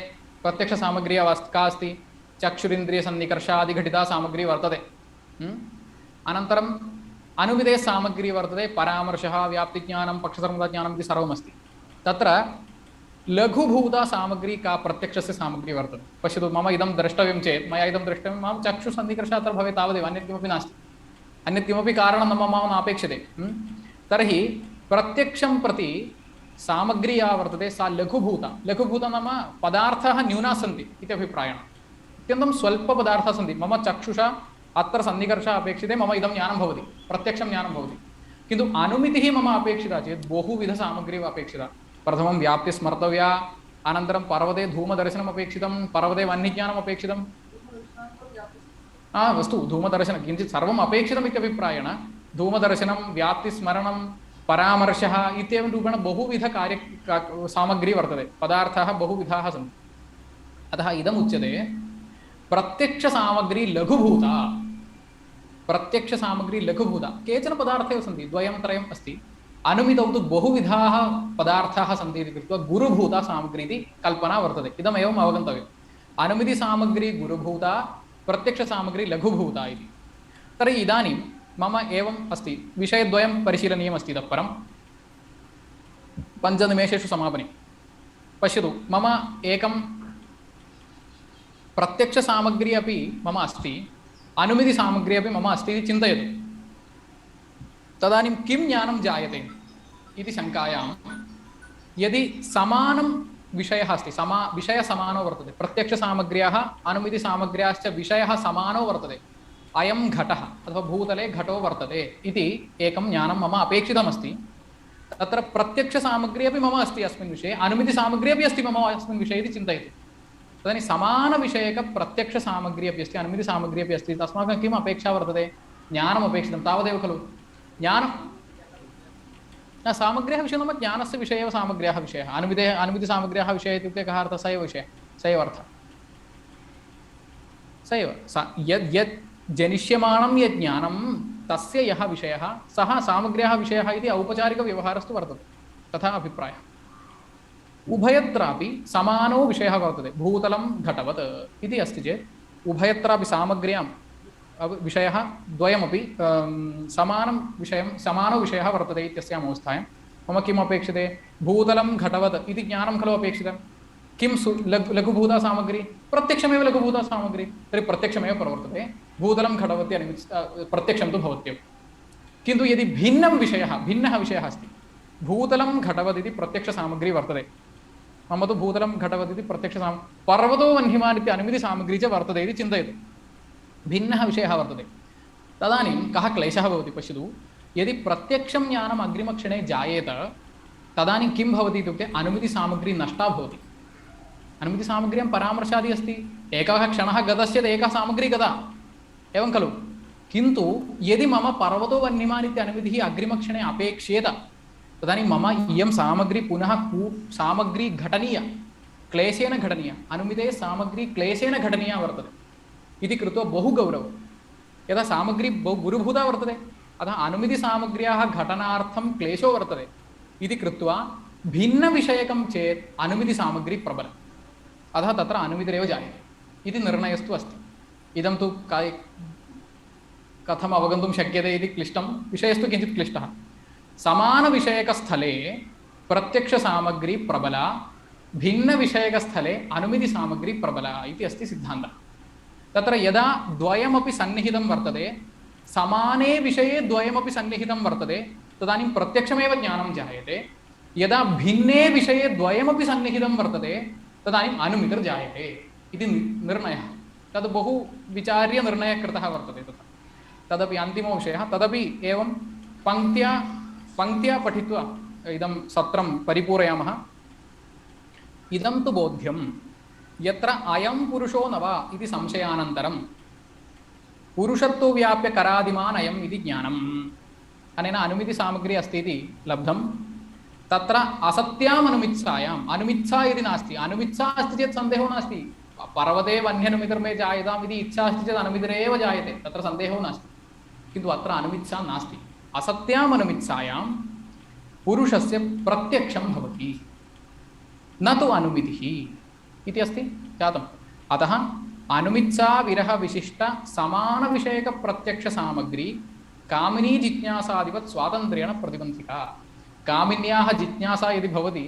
प्रत्यक्षसामग्री का अस्ति? चक्षुरिन्द्रियसन्निकर्षादिघटिता सामग्री वर्तते। अनन्तरम् अनुमिते सामग्री वर्तते परामर्शः व्याप्तिज्ञानं पक्षधर्मज्ञानम् इति सर्वमस्ति तत्र लघुभूता सामग्री का प्रत्यक्षस्य सामग्री वर्तते पश्यतु मम इदं द्रष्टव्यं चेत् मया इदं द्रष्टव्यं मम चक्षुसन्निकर्षः अत्र भवेत् तावदेव अन्यत् किमपि नास्ति अन्यत् किमपि कारणं मम नापेक्षते तर्हि प्रत्यक्षं प्रति सामग्री या वर्तते सा लघुभूता नाम पदार्थाः न्यूनाः सन्ति इति अभिप्रायः अत्यन्तं स्वल्पपदार्थाः सन्ति मम चक्षुषा अत्र सन्निकर्षः अपेक्षते मम इदं ज्ञानं भवति प्रत्यक्षं ज्ञानं भवति किन्तु अनुमितिः मम अपेक्षिता चेत् बहुविधसामग्री अपेक्षिता प्रथमं व्याप्ति स्मर्तव्या अनन्तरं पर्वते धूमदर्शनम् अपेक्षितं पर्वते वह्निज्ञानम् अपेक्षितं वस्तु धूमदर्शनं किञ्चित् सर्वम् अपेक्षितम् इत्यभिप्रायेण धूमदर्शनं व्याप्तिस्मरणं परामर्शः इत्येवं रूपेण बहुविधकार्य सामग्री वर्तते पदार्थाः बहुविधाः सन्ति अतः इदम् उच्यते प्रत्यक्षसामग्री लघुभूता केचन पदार्थाः सन्ति द्वयं त्रयम् अस्ति अनुमितौ तु बहुविधाः पदार्थाः सन्ति इति कृत्वा गुरुभूता सामग्री इति कल्पना वर्तते इदमेवम् अवगन्तव्यम् अनुमितिसामग्री गुरुभूता प्रत्यक्षसामग्री लघुभूता इति तर्हि इदानीं मम एवम् अस्ति विषयद्वयं परिशीलनीयमस्ति इतः परं 5 निमेषेषु समापने पश्यतु मम एकं प्रत्यक्षसामग्री अपि मम अस्ति अनुमितिसामग्री अपि मम अस्ति इति चिन्तयतु तदानीं किं ज्ञानं जायते इति शङ्कायां यदि समानं विषयः अस्ति विषयः समानो वर्तते प्रत्यक्षसामग्र्याः अनुमितिसामग्र्याश्च विषयः समानो वर्तते अयं घटः अथवा भूतले घटो वर्तते इति एकं ज्ञानं मम अपेक्षितमस्ति तत्र प्रत्यक्षसामग्री अपि मम अस्ति अस्मिन् विषये अनुमितिसामग्री अपि अस्ति मम अस्मिन् विषये इति चिन्तयतु तदानीं समानविषयकप्रत्यक्षसामग्री अपि अस्ति अनुमितिसामग्री अपि अस्ति तस्माकं किम् अपेक्षा वर्तते ज्ञानम् अपेक्षितं तावदेव खलु ज्ञानं सामग्र्याः विषयः नाम ज्ञानस्य विषये एव सामग्र्याः विषयः अनुमितिसामग्र्याः विषयः इत्युक्ते कः अर्थः स एव विषयः स एव अर्थः स एव यद् जनिष्यमाणं यत् ज्ञानं तस्य यः विषयः सः सामग्र्याः विषयः इति औपचारिकव्यवहारस्तु वर्तते तथा अभिप्रायः उभयत्रापि समानो विषयः वर्तते भूतलं घटवत् इति अस्ति चेत् उभयत्रापि सामग्र्यां विषयः द्वयमपि समानो विषयः वर्तते इत्यस्याम् अवस्थायां मम किम् अपेक्षते भूतलं घटवत् इति ज्ञानं खलु अपेक्षितं किं लघुभूता सामग्री प्रत्यक्षमेव लघुभूता सामग्री तर्हि प्रत्यक्षमेव प्रवर्तते भूतलं घटवत् प्रत्यक्षं तु भवत्येव किन्तु यदि भिन्नः विषयः अस्ति भूतलं घटवत् इति प्रत्यक्षसामग्री वर्तते मम तु भूतलं घटवत् इति पर्वतो वह्निमान् इति अनुमितिसामग्री च वर्तते इति चिन्तयतु भिन्नः विषयः वर्तते तदानीं कः क्लेशः भवति पश्यतु यदि प्रत्यक्षं ज्ञानम् अग्रिमक्षणे जायेत तदानीं किं भवति इत्युक्ते अनुमितिसामग्री नष्टा भवति अनुमितिसामग्र्यां परामर्शादि अस्ति एकः क्षणः गतस्य एकः सामग्री गता एवं खलु किन्तु यदि मम पर्वतो वह्निमान् इति अनुमितिः अग्रिमक्षणे अपेक्ष्येत तदानीं मम इयं सामग्री पुनः सामग्री घटनीया क्लेशेन घटनीया अनुमिते सामग्री क्लेशेन घटनीया वर्तते इति कृत्वा बहु गौरवं यदा सामग्री बहु गुरुभूता वर्तते अतः अनुमितिसामग्र्याः घटनार्थं क्लेशो वर्तते इति कृत्वा भिन्नविषयकं चेत् अनुमितिसामग्री प्रबला अतः तत्र अनुमितिरेव जायते इति निर्णयस्तु अस्ति इदं तु कथम् अवगन्तुं शक्यते इति क्लिष्टं विषयस्तु किञ्चित् क्लिष्टः समानविषयकस्थले प्रत्यक्षसामग्री प्रबला भिन्नविषयकस्थले अनुमितिसामग्री प्रबला इति अस्ति सिद्धान्तः तत्र यदा द्वयमपि सन्निहितं वर्तते समाने विषये द्वयमपि सन्निहितं वर्तते तदानीं प्रत्यक्षमेव ज्ञानं जायते यदा भिन्ने विषये द्वयमपि सन्निहितं वर्तते तदानीम् अनुमितिर्जायते इति निर्णयः तद् बहु विचार्य निर्णयः कृतः वर्तते तत्र तदपि अन्तिमो विषयः तदपि एवं पङ्क्त्या पठित्वा इदं सत्रं परिपूरयामः इदं तु बोध्यं यत्र अयं पुरुषो न वा इति संशयानन्तरं पुरुषत्व व्याप्य करादिमान् अयम् इति ज्ञानम् अनेन अनुमितिसामग्री अस्ति इति लब्धं तत्र असत्याम् अनुमित्सायाम् अनुमित्सा इति नास्ति अनुमित्सा अस्ति चेत् सन्देहो नास्ति पर्वते वह्न्यनुमितिर्मे जायताम् इति इच्छा अस्ति चेत् अनुमितिरेव जायते तत्र सन्देहो नास्ति किन्तु अत्र अनुमित्सा नास्ति असत्याम् अनुमित्सायां पुरुषस्य प्रत्यक्षं भवति न तु अनुमितिः इति अस्ति जातम् अतः अनुमित्सा विरह विशिष्ट समान विषयक प्रत्यक्ष सामग्री कामिनी जिज्ञासादिवत् स्वातन्त्र्येण प्रतिबन्धिता। कामिन्याः जिज्ञासा यदि भवति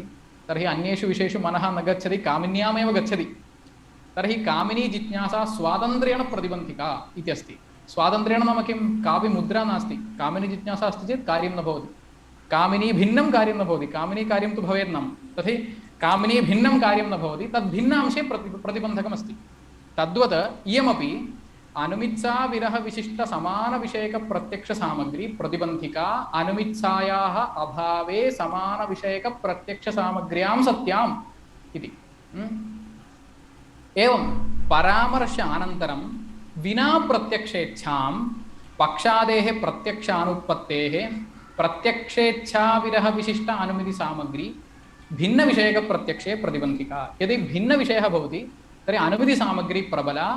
तर्हि अन्येषु विषयेषु मनः न गच्छति, कामिन्यामेव गच्छति। तर्हि कामिनी जिज्ञासा स्वातन्त्र्येण प्रतिबन्धिता इति अस्ति। स्वातन्त्र्येण नाम किं? कापि मुद्रा नास्ति। कामिनी जिज्ञासा अस्ति चेत् कार्यं न भवति, कामिनी भिन्नं कार्यं न भवति। कामिनी कार्यं तु भवेत् नाम, तर्हि कामिनी भिन्नं कार्यं न भवति, तद्भिन्न अंशे प्रतिबन्धकमस्ति। तद्वत् इयमपि अनुमित्सा विरह विशिष्ट समान विषयक प्रत्यक्ष सामग्री प्रतिबंधिका अनुमित्सायाः अभावे समान विषयक प्रत्यक्ष सामग्र्यां सत्याम् इति। एवं परामर्शानन्तरं विना प्रत्यक्षेच्छां पक्षादेः प्रत्यक्षानुत्पत्तेः प्रत्यक्षेच्छा विरह विशिष्ट अनुमिति सामग्री भिन्न विषयक प्रत्यक्षे प्रतिबंधिका। यदि भिन्न विषयः भवति तर्हि अनुमिति सामग्री प्रबला।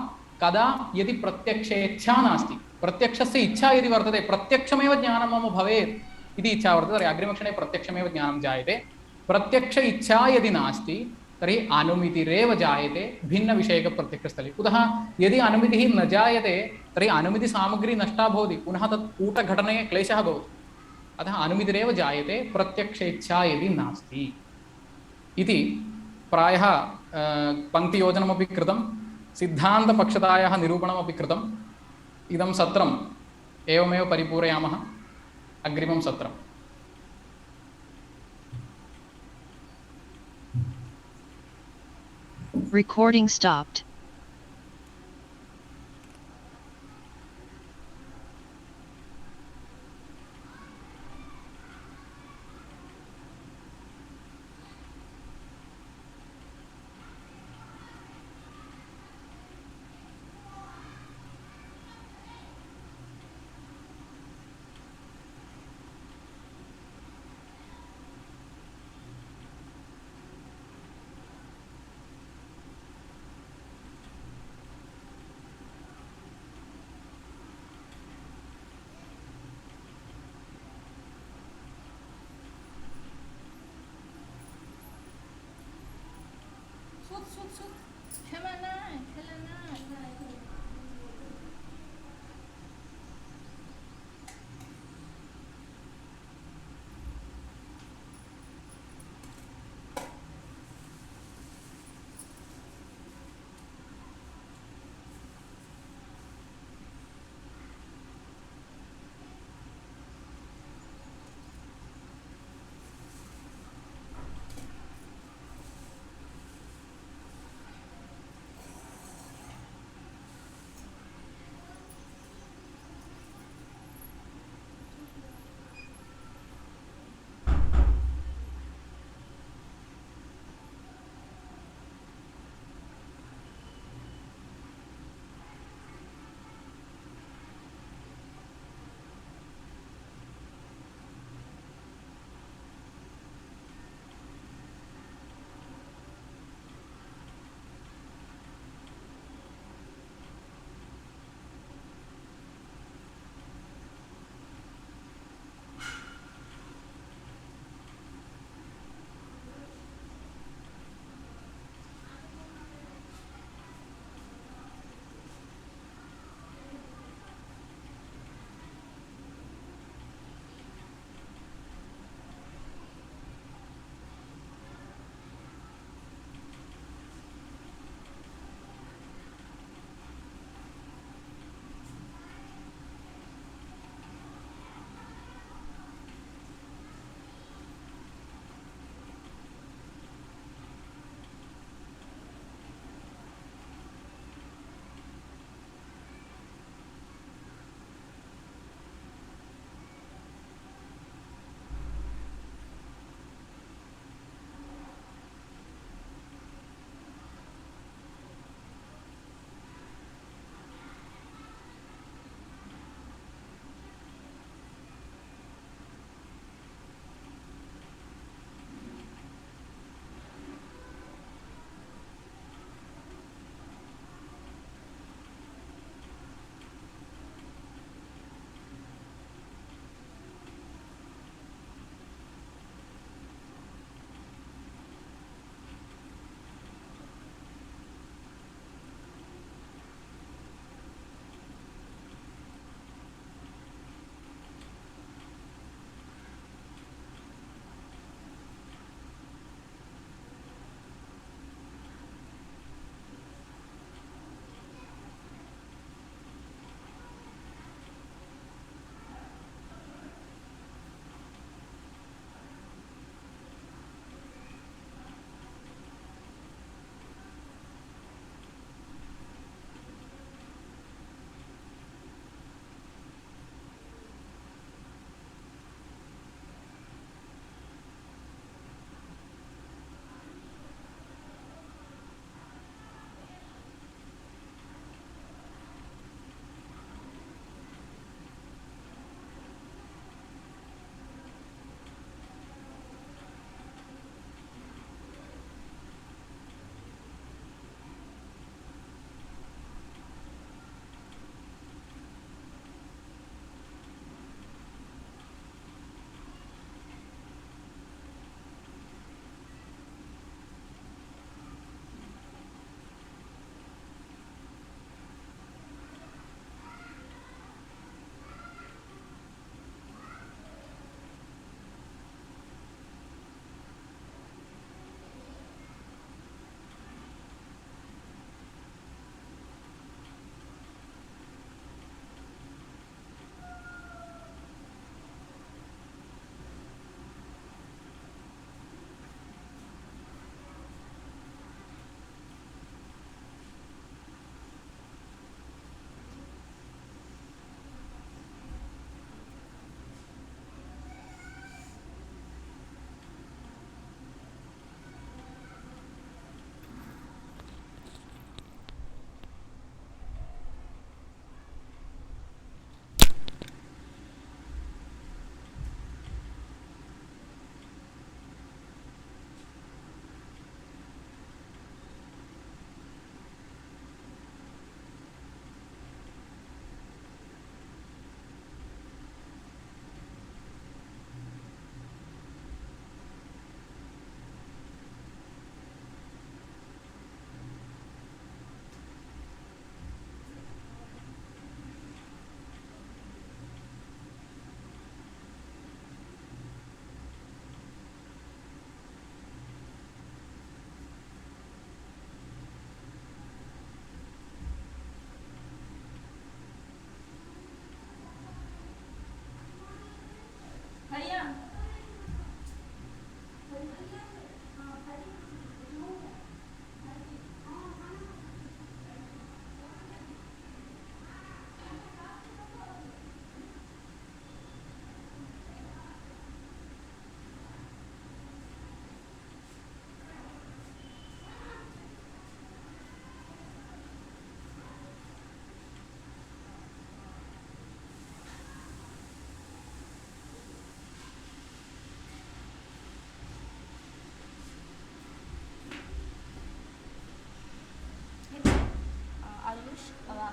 कदा? यदि प्रत्यक्षेच्छा नास्ति, प्रत्यक्षस्य इच्छा यदि वर्तते, प्रत्यक्षमेव ज्ञानं मम भवेत् इति इच्छा वर्तते तर्हि अग्रिमक्षणे प्रत्यक्षमेव ज्ञानं जायते। प्रत्यक्ष इच्छा यदि नास्ति तर्हि अनुमितिरेव जायते भिन्नविषयकप्रत्यक्षस्थले। कुतः? यदि अनुमितिः न जायते तर्हि अनुमितिसामग्री नष्टा भवति, पुनः तत् कूटघटने क्लेशः भवति। अतः अनुमितिरेव जायते प्रत्यक्षेच्छा यदि नास्ति इति। प्रायः पङ्क्तियोजनमपि कृतं, सिद्धान्तपक्षतायाः निरूपणमपि कृतम्। इदं सत्रम् एवमेव परिपूरयामः अग्रिमं सत्रम्। Recording stopped.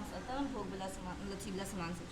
मांस आता है, भोग वाला सामान, लच्छी वाला सामान सब